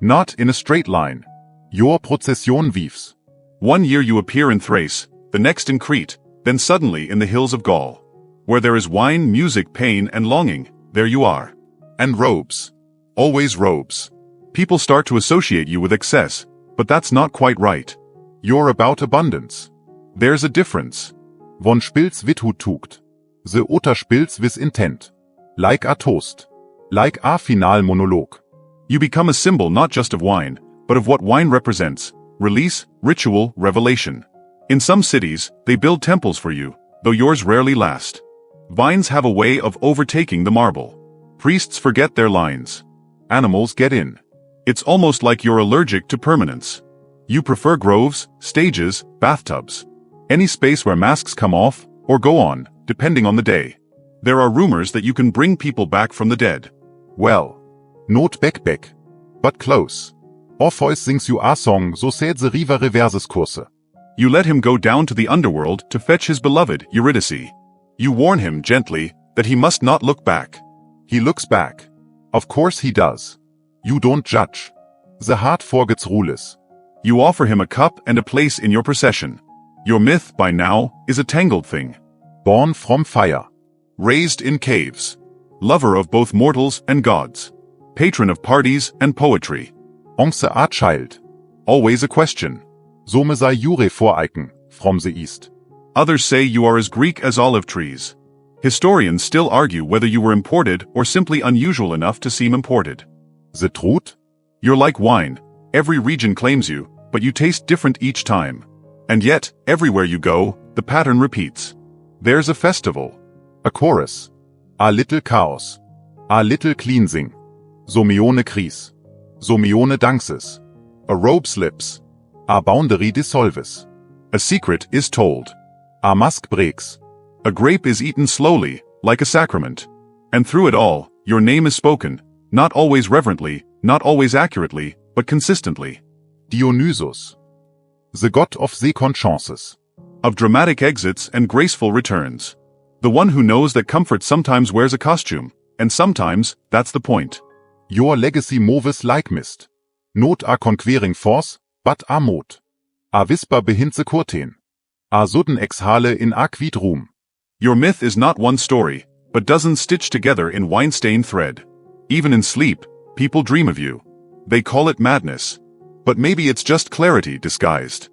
Not in a straight line. Your procession weaves. One year you appear in Thrace, the next in Crete, then suddenly in the hills of Gaul. Where there is wine, music, pain, and longing, there you are. And robes. Always robes. People start to associate you with excess, but that's not quite right. You're about abundance. There's a difference. Von spils wit who tugt. The otter spils with intent. Like a toast. Like a final monologue. You become a symbol not just of wine, but of what wine represents: release, ritual, revelation. In some cities, they build temples for you, though yours rarely last. Vines have a way of overtaking the marble. Priests forget their lines. Animals get in. It's almost like you're allergic to permanence. You prefer groves, stages, bathtubs. Any space where masks come off, or go on, depending on the day. There are rumors that you can bring people back from the dead. Well, not back, but close. Orpheus sings you a song, so said the riva reverses course. You let him go down to the underworld to fetch his beloved, Eurydice. You warn him gently that he must not look back. He looks back. Of course he does. You don't judge. The heart forgets rules. You offer him a cup and a place in your procession. Your myth, by now, is a tangled thing. Born from fire. Raised in caves. Lover of both mortals and gods. Patron of parties and poetry. Once a child. Always a question. Some sei jure voreiken, from the east. Others say you are as Greek as olive trees. Historians still argue whether you were imported or simply unusual enough to seem imported. The truth? You're like wine. Every region claims you, but you taste different each time. And yet, everywhere you go, the pattern repeats. There's a festival. A chorus. A little chaos. A little cleansing. Somione cries. Somione dances. A robe slips. A boundary dissolves. A secret is told. A mask breaks. A grape is eaten slowly, like a sacrament. And through it all, your name is spoken, not always reverently, not always accurately, but consistently. Dionysus. The god of second chances. Of dramatic exits and graceful returns. The one who knows that comfort sometimes wears a costume, and sometimes, that's the point. Your legacy moves like mist. Not a conquering force, but a mode. A whisper behind the curtain. A sudden exhale in a quiet room. Your myth is not one story, but dozens stitched together in wine-stained thread. Even in sleep, people dream of you. They call it madness. But maybe it's just clarity disguised.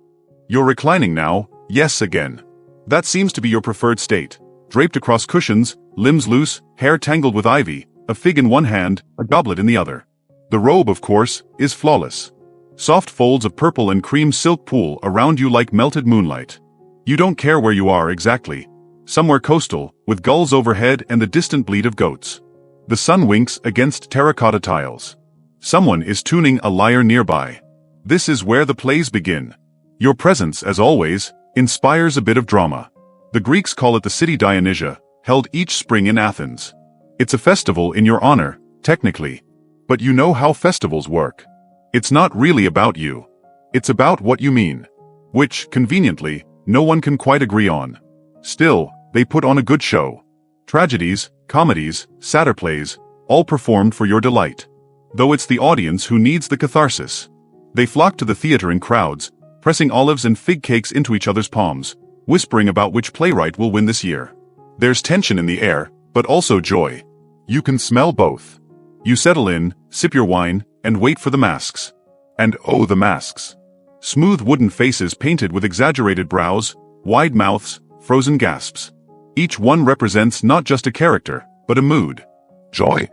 You're reclining now, yes again. That seems to be your preferred state. Draped across cushions, limbs loose, hair tangled with ivy, a fig in one hand, a goblet in the other. The robe, of course, is flawless. Soft folds of purple and cream silk pool around you like melted moonlight. You don't care where you are exactly. Somewhere coastal, with gulls overhead and the distant bleat of goats. The sun winks against terracotta tiles. Someone is tuning a lyre nearby. This is where the plays begin. Your presence, as always, inspires a bit of drama. The Greeks call it the city Dionysia, held each spring in Athens. It's a festival in your honor, technically. But you know how festivals work. It's not really about you. It's about what you mean. Which, conveniently, no one can quite agree on. Still, they put on a good show. Tragedies, comedies, satyr plays, all performed for your delight. Though it's the audience who needs the catharsis. They flock to the theater in crowds, pressing olives and fig cakes into each other's palms, whispering about which playwright will win this year. There's tension in the air, but also joy. You can smell both. You settle in, sip your wine, and wait for the masks. And oh, the masks. Smooth wooden faces painted with exaggerated brows, wide mouths, frozen gasps. Each one represents not just a character, but a mood. Joy.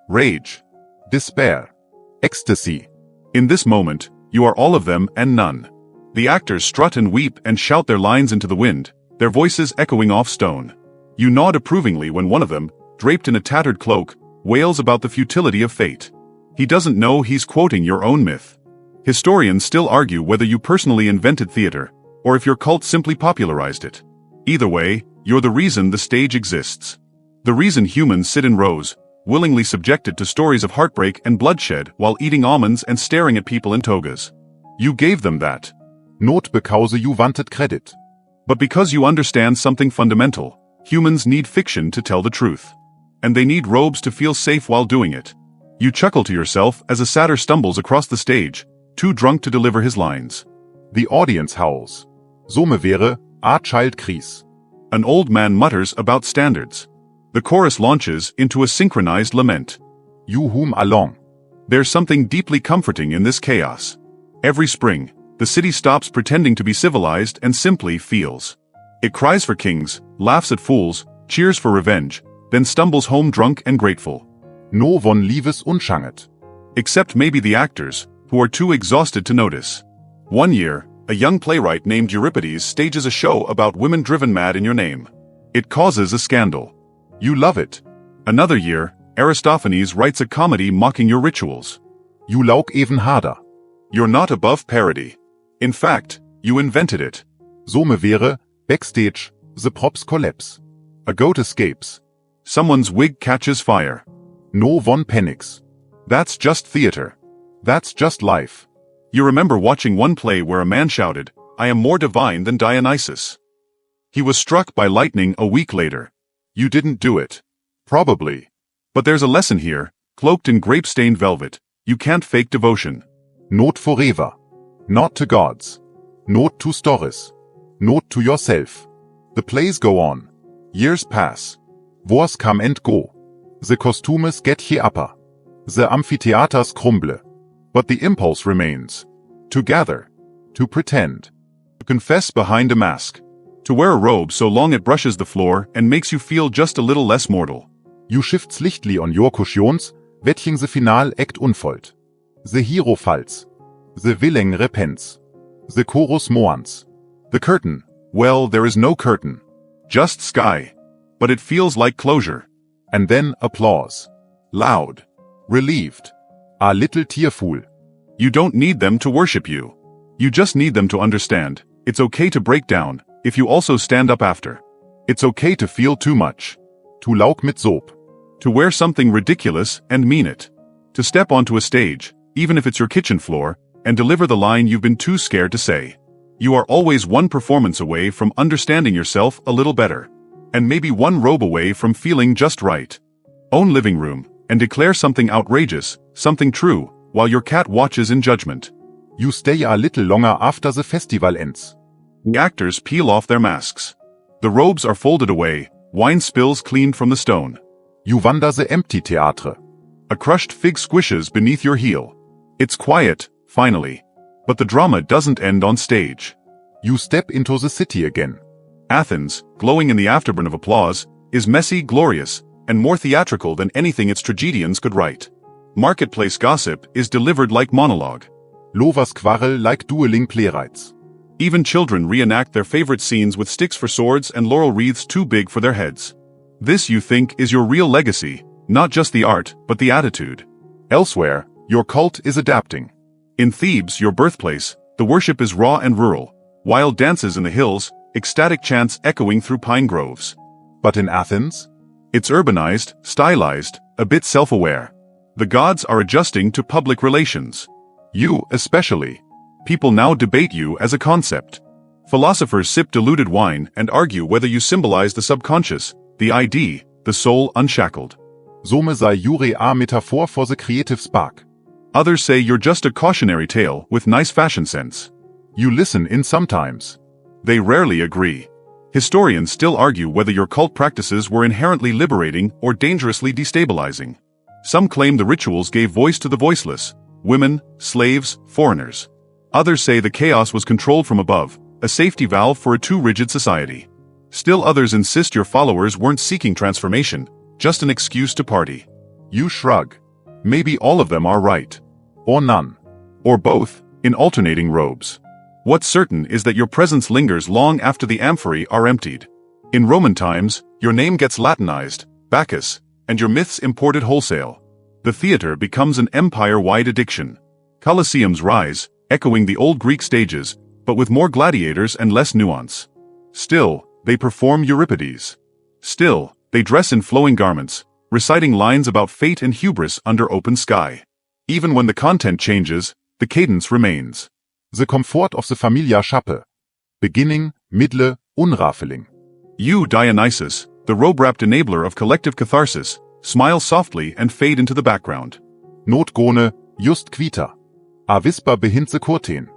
Rage. Despair. Ecstasy. In this moment, you are all of them and none. The actors strut and weep and shout their lines into the wind, their voices echoing off stone. You nod approvingly when one of them, draped in a tattered cloak, wails about the futility of fate. He doesn't know he's quoting your own myth. Historians still argue whether you personally invented theater, or if your cult simply popularized it. Either way, you're the reason the stage exists. The reason humans sit in rows, willingly subjected to stories of heartbreak and bloodshed while eating almonds and staring at people in togas. You gave them that. Not because you wanted credit. But because you understand something fundamental, humans need fiction to tell the truth. And they need robes to feel safe while doing it. You chuckle to yourself as a satyr stumbles across the stage, too drunk to deliver his lines. The audience howls. Somme wäre, a child cries. An old man mutters about standards. The chorus launches into a synchronized lament. You whom along. There's something deeply comforting in this chaos. Every spring, the city stops pretending to be civilized and simply feels. It cries for kings, laughs at fools, cheers for revenge, then stumbles home drunk and grateful. No von Liebes unshanget. Except maybe the actors, who are too exhausted to notice. One year, a young playwright named Euripides stages a show about women driven mad in your name. It causes a scandal. You love it. Another year, Aristophanes writes a comedy mocking your rituals. You lauk even harder. You're not above parody. In fact, you invented it. Somme wäre, backstage, the props collapse. A goat escapes. Someone's wig catches fire. No one panics. That's just theater. That's just life. You remember watching one play where a man shouted, "I am more divine than Dionysus." He was struck by lightning a week later. You didn't do it. Probably. But there's a lesson here, cloaked in grape-stained velvet. You can't fake devotion. Not forever. Not to gods. Not to stories. Not to yourself. The plays go on. Years pass. Wars come and go. The costumes get upper. The amphitheaters crumble. But the impulse remains. To gather. To pretend. To confess behind a mask. To wear a robe so long it brushes the floor and makes you feel just a little less mortal. You shifts lichtly on your cushions, wettchen the final act unfold. The hero falls. The villain repents. The chorus mourns. The curtain, well, there is no curtain. Just sky. But it feels like closure. And then applause. Loud. Relieved. A little tearful. You don't need them to worship you. You just need them to understand. It's okay to break down, if you also stand up after. It's okay to feel too much. To lauk mit Soap. To wear something ridiculous and mean it. To step onto a stage, even if it's your kitchen floor, and deliver the line you've been too scared to say. You are always one performance away from understanding yourself a little better. And maybe one robe away from feeling just right. Own living room, and declare something outrageous, something true, while your cat watches in judgment. You stay a little longer after the festival ends. The actors peel off their masks. The robes are folded away, wine spills cleaned from the stone. You wander the empty theatre. A crushed fig squishes beneath your heel. It's quiet, finally. But the drama doesn't end on stage. You step into the city again. Athens, glowing in the afterburn of applause, is messy, glorious, and more theatrical than anything its tragedians could write. Marketplace gossip is delivered like monologue. Lovers quarrel like dueling playwrights. Even children reenact their favorite scenes with sticks for swords and laurel wreaths too big for their heads. This, you think, is your real legacy, not just the art, but the attitude. Elsewhere, your cult is adapting. In Thebes, your birthplace, the worship is raw and rural. Wild dances in the hills, ecstatic chants echoing through pine groves. But in Athens? It's urbanized, stylized, a bit self-aware. The gods are adjusting to public relations. You, especially. People now debate you as a concept. Philosophers sip diluted wine and argue whether you symbolize the subconscious, the ID, the soul unshackled. Somme sei jure a metaphor for the creative spark. Others say you're just a cautionary tale with nice fashion sense. You listen in sometimes. They rarely agree. Historians still argue whether your cult practices were inherently liberating or dangerously destabilizing. Some claim the rituals gave voice to the voiceless, women, slaves, foreigners. Others say the chaos was controlled from above, a safety valve for a too rigid society. Still others insist your followers weren't seeking transformation, just an excuse to party. You shrug. Maybe all of them are right. Or none. Or both, in alternating robes. What's certain is that your presence lingers long after the amphorae are emptied. In Roman times, Your name gets Latinized, Bacchus, and your myths imported wholesale. The theater becomes an empire-wide addiction. Colosseums rise, echoing the old Greek stages, but with more gladiators and less nuance. Still, they perform Euripides. Still, they dress in flowing garments, reciting lines about fate and hubris under open sky. Even when the content changes, the cadence remains. The comfort of the familiar chape. Beginning, middle, unraveling. You, Dionysus, the robe-wrapped enabler of collective catharsis, smile softly and fade into the background. Notgone, just quita. A whisper behind the curtain.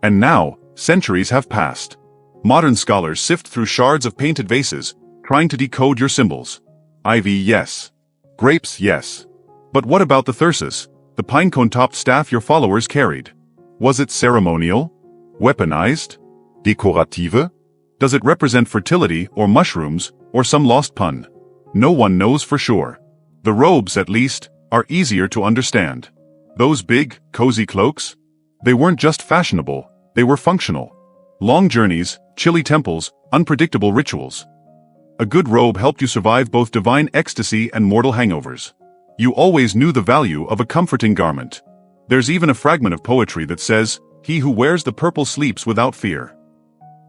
And now, centuries have passed. Modern scholars sift through shards of painted vases, trying to decode your symbols. Ivy, yes. Grapes, yes. But what about the thyrsus, the pinecone-topped staff your followers carried? Was it ceremonial? Weaponized? Dekorative? Does it represent fertility or mushrooms or some lost pun? No one knows for sure. The robes, at least, are easier to understand. Those big, cozy cloaks? They weren't just fashionable, they were functional. Long journeys, chilly temples, unpredictable rituals. A good robe helped you survive both divine ecstasy and mortal hangovers. You always knew the value of a comforting garment. There's even a fragment of poetry that says, "He who wears the purple sleeps without fear."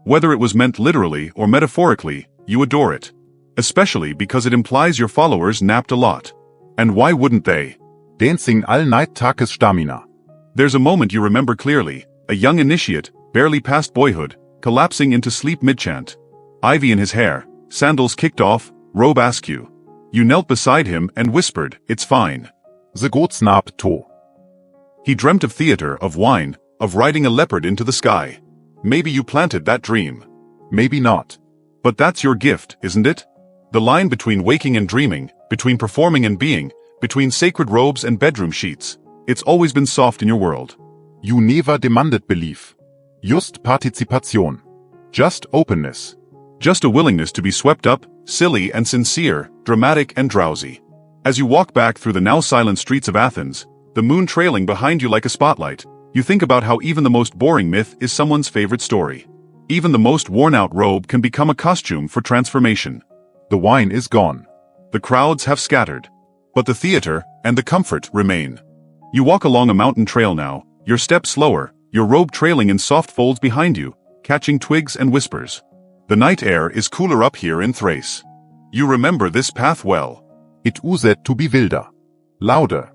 Whether it was meant literally or metaphorically, you adore it. Especially because it implies your followers napped a lot. And why wouldn't they? Dancing all night Tages stamina. There's a moment you remember clearly, a young initiate, barely past boyhood, collapsing into sleep mid-chant. Ivy in his hair, sandals kicked off, robe askew. You knelt beside him and whispered, "It's fine." The goat snapped toe. He dreamt of theater, of wine, of riding a leopard into the sky. Maybe you planted that dream. Maybe not. But that's your gift, isn't it? The line between waking and dreaming, between performing and being, between sacred robes and bedroom sheets, it's always been soft in your world. You never demanded belief. Just participation. Just openness. Just a willingness to be swept up, silly and sincere, dramatic and drowsy. As you walk back through the now silent streets of Athens, the moon trailing behind you like a spotlight, you think about how even the most boring myth is someone's favorite story. Even the most worn-out robe can become a costume for transformation. The wine is gone. The crowds have scattered. But the theater and the comfort remain. You walk along a mountain trail now, your steps slower, your robe trailing in soft folds behind you, catching twigs and whispers. The night air is cooler up here in Thrace. You remember this path well. It used to be wilder. Louder.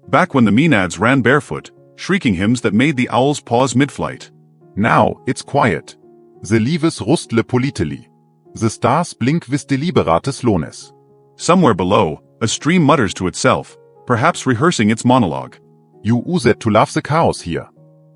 Back when the Maenads ran barefoot, shrieking hymns that made the owls pause mid-flight. Now, it's quiet. The leaves rustle politely. The stars blink with deliberate slowness. Somewhere below, a stream mutters to itself, perhaps rehearsing its monologue. You used to love the chaos here.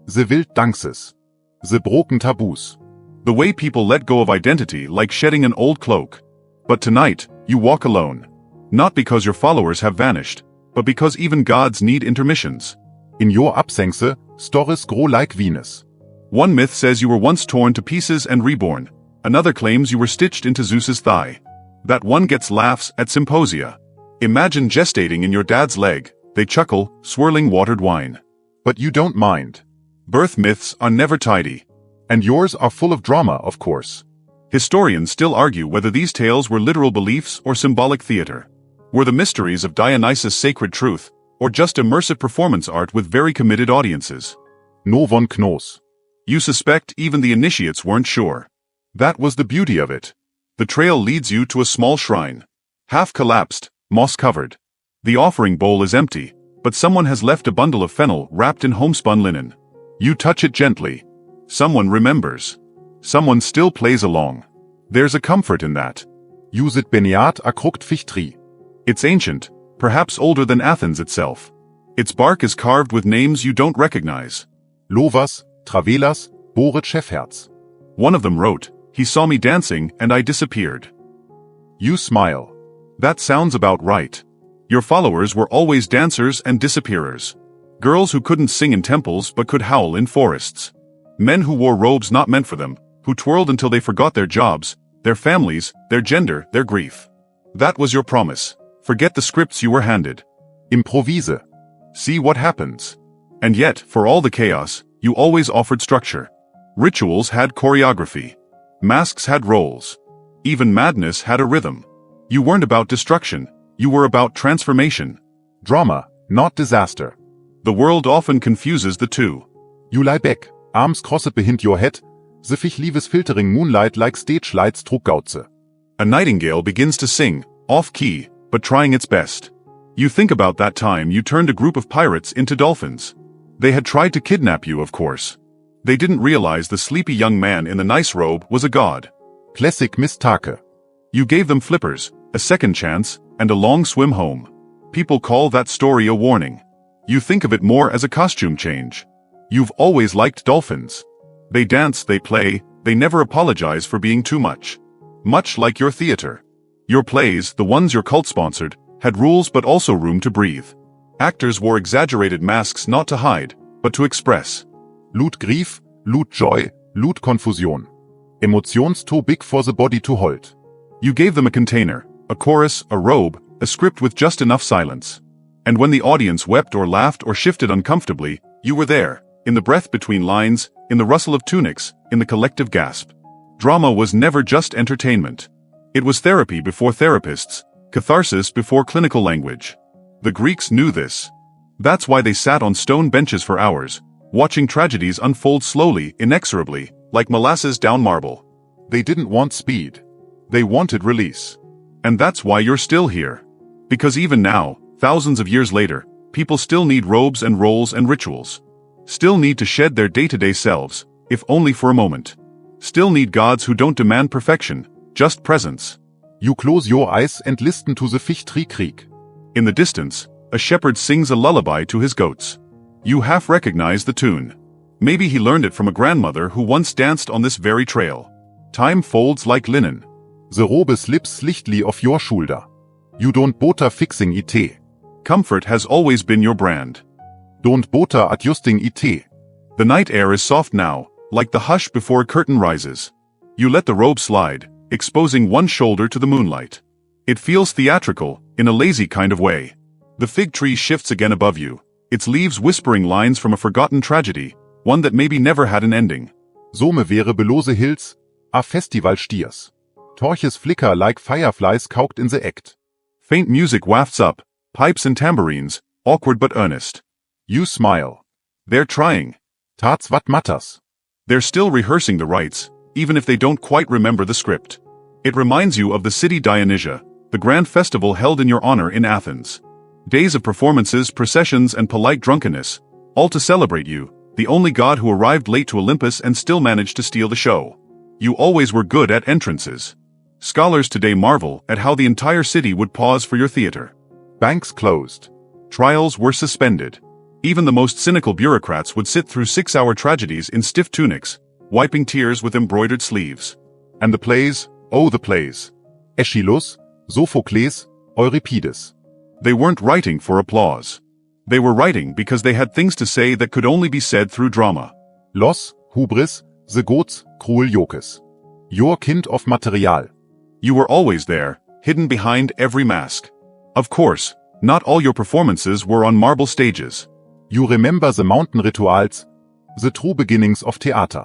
The wild dances. The broken taboos. The way people let go of identity like shedding an old cloak. But tonight, you walk alone. Not because your followers have vanished, but because even gods need intermissions. In your absence, stories grow like Venus. One myth says you were once torn to pieces and reborn. Another claims you were stitched into Zeus's thigh. That one gets laughs at symposia. Imagine gestating in your dad's leg. They chuckle, swirling watered wine. But you don't mind. Birth myths are never tidy. And yours are full of drama, of course. Historians still argue whether these tales were literal beliefs or symbolic theater. Were the mysteries of Dionysus sacred truth, or just immersive performance art with very committed audiences? No one knows. You suspect even the initiates weren't sure. That was the beauty of it. The trail leads you to a small shrine. Half collapsed, moss-covered. The offering bowl is empty, but someone has left a bundle of fennel wrapped in homespun linen. You touch it gently. Someone remembers. Someone still plays along. There's a comfort in that. Use it beniat a krukt fichtri. It's ancient, perhaps older than Athens itself. Its bark is carved with names you don't recognize. Lovas, Travelas, Boret Chefherz. One of them wrote, "He saw me dancing and I disappeared." You smile. That sounds about right. Your followers were always dancers and disappearers. Girls who couldn't sing in temples but could howl in forests. Men who wore robes not meant for them, who twirled until they forgot their jobs, their families, their gender, their grief. That was your promise. Forget the scripts you were handed. Improvise. See what happens. And yet, for all the chaos, you always offered structure. Rituals had choreography. Masks had roles. Even madness had a rhythm. You weren't about destruction, you were about transformation. Drama, not disaster. The world often confuses the two. You lie back, arms crossed behind your head, the fich leaves filtering moonlight like stage lights Druckgauze. A nightingale begins to sing, off-key, but trying its best. You think about that time you turned a group of pirates into dolphins. They had tried to kidnap you, of course. They didn't realize the sleepy young man in the nice robe was a god. Classic Mistake. You gave them flippers, a second chance, and a long swim home. People call that story a warning. You think of it more as a costume change. You've always liked dolphins. They dance, they play, they never apologize for being too much. Much like your theater. Your plays, the ones your cult sponsored, had rules but also room to breathe. Actors wore exaggerated masks not to hide, but to express. Lud grief, lud joy, lud confusion. Emotions too big for the body to hold. You gave them a container, a chorus, a robe, a script with just enough silence. And when the audience wept or laughed or shifted uncomfortably, you were there, in the breath between lines, in the rustle of tunics, in the collective gasp. Drama was never just entertainment. It was therapy before therapists, catharsis before clinical language. The Greeks knew this. That's why they sat on stone benches for hours, watching tragedies unfold slowly, inexorably, like molasses down marble. They didn't want speed. They wanted release. And that's why you're still here. Because even now, thousands of years later, people still need robes and roles and rituals. Still need to shed their day-to-day selves, if only for a moment. Still need gods who don't demand perfection, just presence. You close your eyes and listen to the Fichtri Krieg. In the distance, a shepherd sings a lullaby to his goats. You half recognize the tune. Maybe he learned it from a grandmother who once danced on this very trail. Time folds like linen. The robe slips lichtly off your shoulder. You don't bother fixing it. Comfort has always been your brand. Don't bother adjusting it. The night air is soft now, like the hush before a curtain rises. You let the robe slide, exposing one shoulder to the moonlight. It feels theatrical, in a lazy kind of way. The fig tree shifts again above you, its leaves whispering lines from a forgotten tragedy, one that maybe never had an ending. Some wäre belose Hills, a festival stiers. Torches flicker like fireflies caught in the act. Faint music wafts up, pipes and tambourines, awkward but earnest. You smile. They're trying. That's what matters. They're still rehearsing the rites, even if they don't quite remember the script. It reminds you of the city Dionysia, the grand festival held in your honor in Athens. Days of performances, processions, and polite drunkenness, all to celebrate you, the only god who arrived late to Olympus and still managed to steal the show. You always were good at entrances. Scholars today marvel at how the entire city would pause for your theater. Banks closed. Trials were suspended. Even the most cynical bureaucrats would sit through 6-hour tragedies in stiff tunics, wiping tears with embroidered sleeves. And the plays, oh the plays. Aeschylus, Sophocles, Euripides. They weren't writing for applause. They were writing because they had things to say that could only be said through drama. Los, hubris, the gods, cruel jokes. Your kind of material. You were always there, hidden behind every mask. Of course, not all your performances were on marble stages. You remember the mountain rituals, the true beginnings of theater.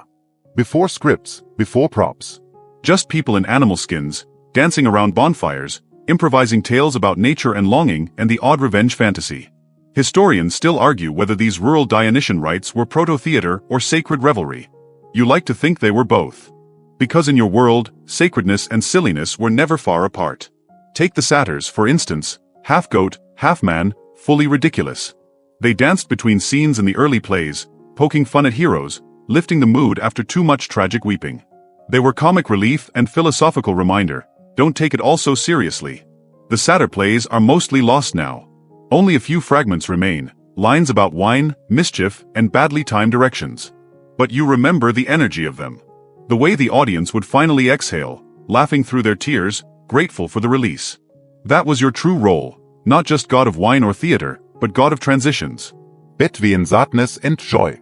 Before scripts, before props. Just people in animal skins, dancing around bonfires, improvising tales about nature and longing and the odd revenge fantasy. Historians still argue whether these rural Dionysian rites were proto-theater or sacred revelry. You like to think they were both. Because in your world, sacredness and silliness were never far apart. Take the satyrs, for instance, half goat, half man, fully ridiculous. They danced between scenes in the early plays, poking fun at heroes, lifting the mood after too much tragic weeping. They were comic relief and philosophical reminder, don't take it all so seriously. The satyr plays are mostly lost now. Only a few fragments remain, lines about wine, mischief, and badly timed directions. But you remember the energy of them. The way the audience would finally exhale, laughing through their tears, grateful for the release. That was your true role, not just god of wine or theater, but god of transitions. Between sadness and joy.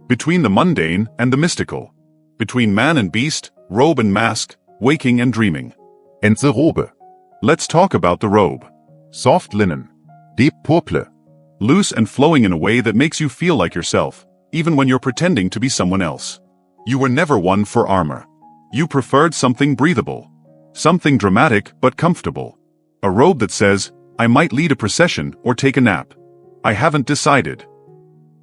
Between the mundane and the mystical. Between man and beast, robe and mask, waking and dreaming. And the robe. Let's talk about the robe. Soft linen. Deep purple. Loose and flowing in a way that makes you feel like yourself, even when you're pretending to be someone else. You were never one for armor. You preferred something breathable. Something dramatic but comfortable. A robe that says, I might lead a procession or take a nap. I haven't decided.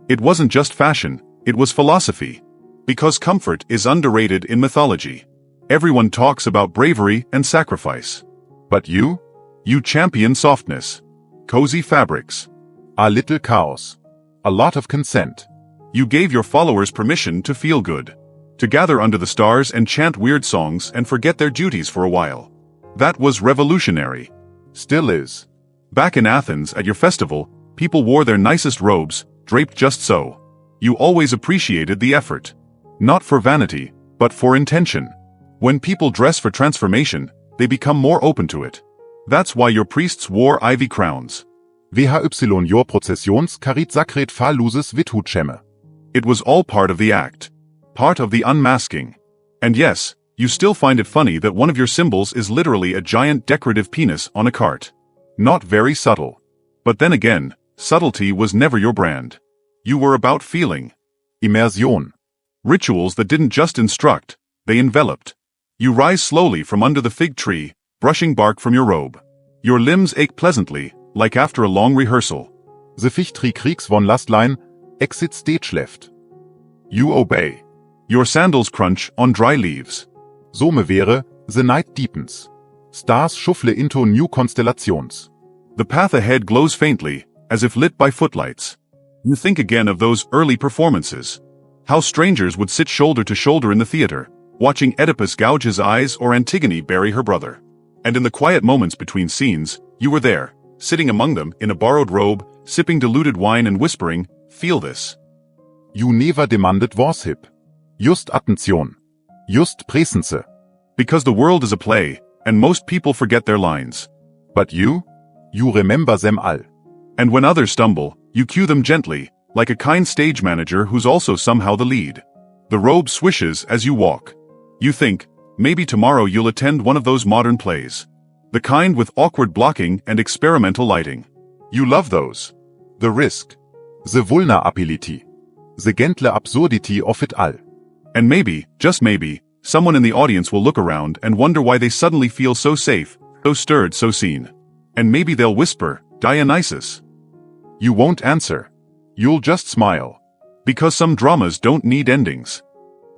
It wasn't just fashion, it was philosophy. Because comfort is underrated in mythology. Everyone talks about bravery and sacrifice. But you? You champion softness. Cozy fabrics. A little chaos. A lot of consent. You gave your followers permission to feel good. To gather under the stars and chant weird songs and forget their duties for a while. That was revolutionary. Still is. Back in Athens at your festival, people wore their nicest robes, draped just so. You always appreciated the effort. Not for vanity, but for intention. When people dress for transformation, they become more open to it. That's why your priests wore ivy crowns. VHY your processions carit sacred fa lucis vithutschemme. It was all part of the act. Part of the unmasking. And yes, you still find it funny that one of your symbols is literally a giant decorative penis on a cart. Not very subtle. But then again, subtlety was never your brand. You were about feeling. Immersion. Rituals that didn't just instruct, they enveloped. You rise slowly from under the fig tree, brushing bark from your robe. Your limbs ache pleasantly, like after a long rehearsal. The fichtri kriegs von lastlein, exit stage schläft. You obey. Your sandals crunch on dry leaves. Some wäre, the night deepens. Stars shuffle into new constellations. The path ahead glows faintly, as if lit by footlights. You think again of those early performances. How strangers would sit shoulder to shoulder in the theater, watching Oedipus gouge his eyes or Antigone bury her brother. And in the quiet moments between scenes, you were there, sitting among them in a borrowed robe, sipping diluted wine and whispering, feel this. You never demanded worship. Just attention. Just presence. Because the world is a play, and most people forget their lines. But you remember them all. And when others stumble, you cue them gently, like a kind stage manager who's also somehow the lead. The robe swishes as you walk. You think, maybe tomorrow you'll attend one of those modern plays. The kind with awkward blocking and experimental lighting. You love those. The risk. The vulnerability. The gentle absurdity of it all. And maybe, just maybe, someone in the audience will look around and wonder why they suddenly feel so safe, so stirred, so seen. And maybe they'll whisper, Dionysus. You won't answer. You'll just smile. Because some dramas don't need endings.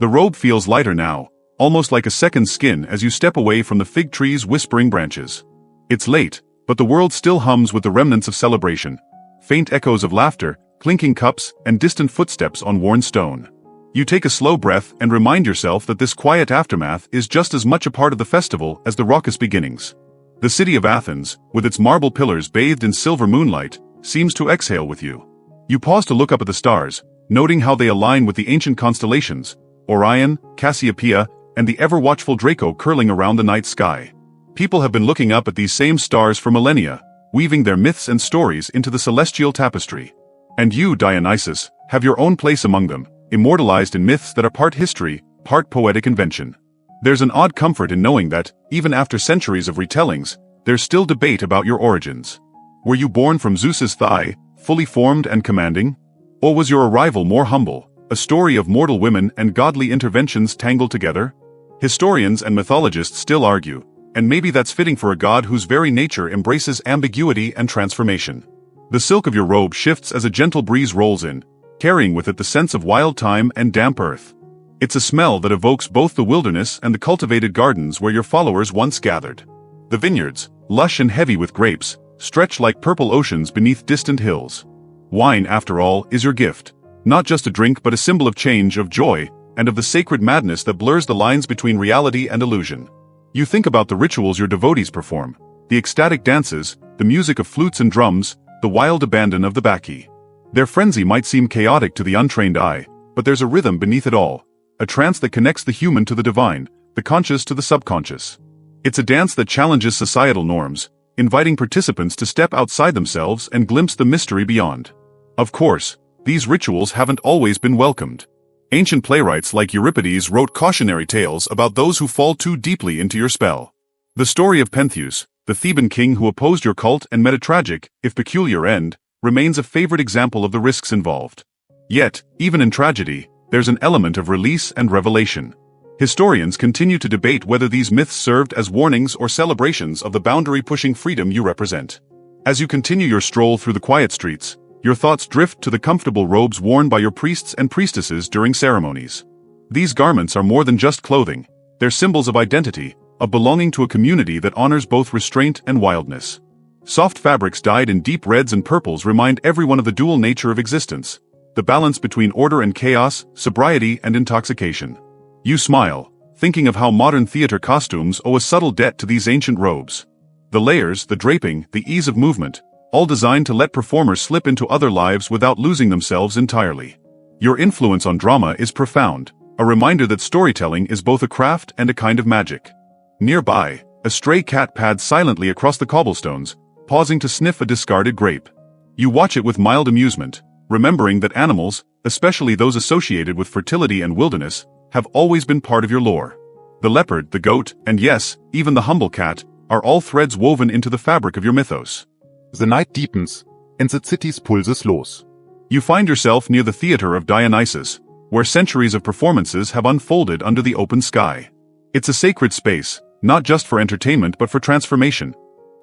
The robe feels lighter now, almost like a second skin as you step away from the fig tree's whispering branches. It's late, but the world still hums with the remnants of celebration. Faint echoes of laughter, clinking cups, and distant footsteps on worn stone. You take a slow breath and remind yourself that this quiet aftermath is just as much a part of the festival as the raucous beginnings. The city of Athens, with its marble pillars bathed in silver moonlight, seems to exhale with you. You pause to look up at the stars, noting how they align with the ancient constellations, Orion, Cassiopeia, and the ever-watchful Draco curling around the night sky. People have been looking up at these same stars for millennia, weaving their myths and stories into the celestial tapestry. And you, Dionysus, have your own place among them, immortalized in myths that are part history, part poetic invention. There's an odd comfort in knowing that, even after centuries of retellings, there's still debate about your origins. Were you born from Zeus's thigh, fully formed and commanding? Or was your arrival more humble, a story of mortal women and godly interventions tangled together? Historians and mythologists still argue, and maybe that's fitting for a god whose very nature embraces ambiguity and transformation. The silk of your robe shifts as a gentle breeze rolls in, carrying with it the sense of wild thyme and damp earth. It's a smell that evokes both the wilderness and the cultivated gardens where your followers once gathered. The vineyards, lush and heavy with grapes, stretch like purple oceans beneath distant hills. Wine, after all, is your gift. Not just a drink but a symbol of change, of joy, and of the sacred madness that blurs the lines between reality and illusion. You think about the rituals your devotees perform, the ecstatic dances, the music of flutes and drums, the wild abandon of the Bacchae. Their frenzy might seem chaotic to the untrained eye, but there's a rhythm beneath it all, a trance that connects the human to the divine, the conscious to the subconscious. It's a dance that challenges societal norms, inviting participants to step outside themselves and glimpse the mystery beyond. Of course, these rituals haven't always been welcomed. Ancient playwrights like Euripides wrote cautionary tales about those who fall too deeply into your spell. The story of Pentheus, the Theban king who opposed your cult and met a tragic, if peculiar end, remains a favorite example of the risks involved. Yet, even in tragedy, there's an element of release and revelation. Historians continue to debate whether these myths served as warnings or celebrations of the boundary-pushing freedom you represent. As you continue your stroll through the quiet streets, your thoughts drift to the comfortable robes worn by your priests and priestesses during ceremonies. These garments are more than just clothing, they're symbols of identity, of belonging to a community that honors both restraint and wildness. Soft fabrics dyed in deep reds and purples remind everyone of the dual nature of existence, the balance between order and chaos, sobriety and intoxication. You smile, thinking of how modern theater costumes owe a subtle debt to these ancient robes. The layers, the draping, the ease of movement, all designed to let performers slip into other lives without losing themselves entirely. Your influence on drama is profound, a reminder that storytelling is both a craft and a kind of magic. Nearby, a stray cat pads silently across the cobblestones, pausing to sniff a discarded grape. You watch it with mild amusement, remembering that animals, especially those associated with fertility and wilderness, have always been part of your lore. The leopard, the goat, and yes, even the humble cat, are all threads woven into the fabric of your mythos. The night deepens, and the city's pulses los. You find yourself near the theater of Dionysus, where centuries of performances have unfolded under the open sky. It's a sacred space, not just for entertainment but for transformation.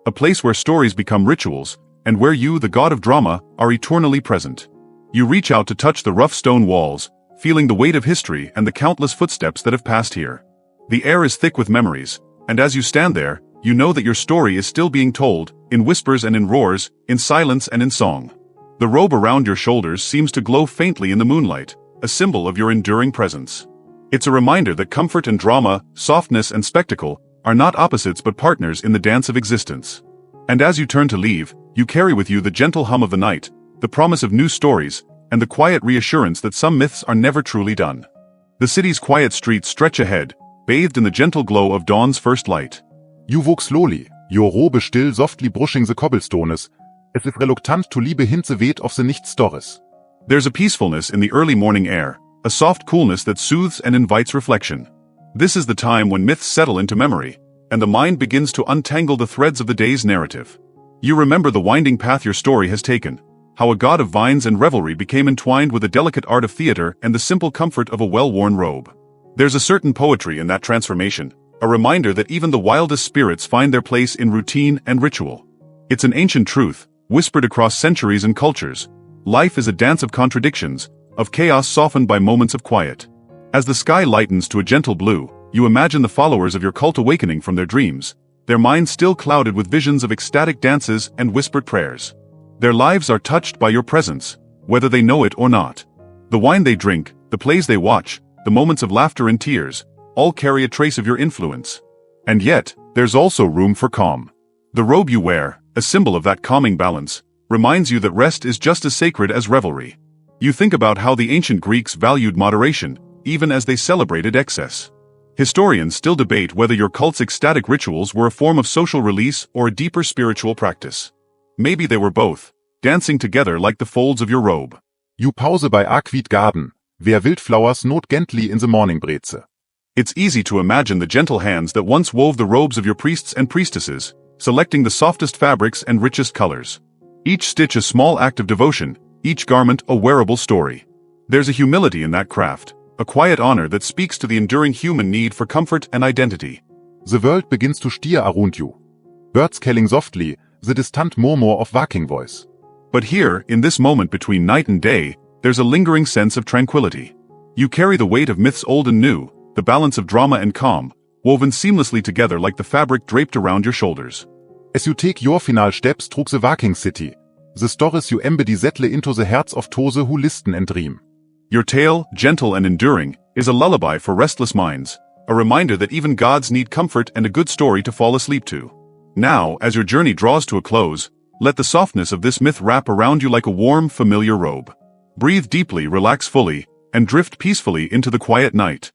A place where stories become rituals, and where you, the god of drama, are eternally present. You reach out to touch the rough stone walls, feeling the weight of history and the countless footsteps that have passed here. The air is thick with memories, and as you stand there, you know that your story is still being told, in whispers and in roars, in silence and in song. The robe around your shoulders seems to glow faintly in the moonlight, a symbol of your enduring presence. It's a reminder that comfort and drama, softness and spectacle, are not opposites but partners in the dance of existence. And as you turn to leave, you carry with you the gentle hum of the night, the promise of new stories, and the quiet reassurance that some myths are never truly done. The city's quiet streets stretch ahead, bathed in the gentle glow of dawn's first light. You walk slowly, your robe still softly brushing the cobblestones, as if reluctant to leave hint the weight of the night stores. There's a peacefulness in the early morning air, a soft coolness that soothes and invites reflection. This is the time when myths settle into memory, and the mind begins to untangle the threads of the day's narrative. You remember the winding path your story has taken, how a god of vines and revelry became entwined with the delicate art of theater and the simple comfort of a well-worn robe. There's a certain poetry in that transformation, a reminder that even the wildest spirits find their place in routine and ritual. It's an ancient truth, whispered across centuries and cultures. Life is a dance of contradictions, of chaos softened by moments of quiet. As the sky lightens to a gentle blue, you imagine the followers of your cult awakening from their dreams, their minds still clouded with visions of ecstatic dances and whispered prayers. Their lives are touched by your presence, whether they know it or not. The wine they drink, the plays they watch, the moments of laughter and tears, all carry a trace of your influence. And yet, there's also room for calm. The robe you wear, a symbol of that calming balance, reminds you that rest is just as sacred as revelry. You think about how the ancient Greeks valued moderation, even as they celebrated excess. Historians still debate whether your cult's ecstatic rituals were a form of social release or a deeper spiritual practice. Maybe they were both, dancing together like the folds of your robe. You pause by Aquid Garden, where wildflowers note gently in the morning breze. It's easy to imagine the gentle hands that once wove the robes of your priests and priestesses, selecting the softest fabrics and richest colors. Each stitch a small act of devotion, each garment a wearable story. There's a humility in that craft, a quiet honor that speaks to the enduring human need for comfort and identity. The world begins to stir around you. Birds calling softly, the distant murmur of waking voice. But here, in this moment between night and day, there's a lingering sense of tranquility. You carry the weight of myths old and new, the balance of drama and calm, woven seamlessly together like the fabric draped around your shoulders. As you take your final steps through the waking city, the stories you embed settle into the hearts of those who listen and dream. Your tale, gentle and enduring, is a lullaby for restless minds, a reminder that even gods need comfort and a good story to fall asleep to. Now, as your journey draws to a close, let the softness of this myth wrap around you like a warm, familiar robe. Breathe deeply, relax fully, and drift peacefully into the quiet night.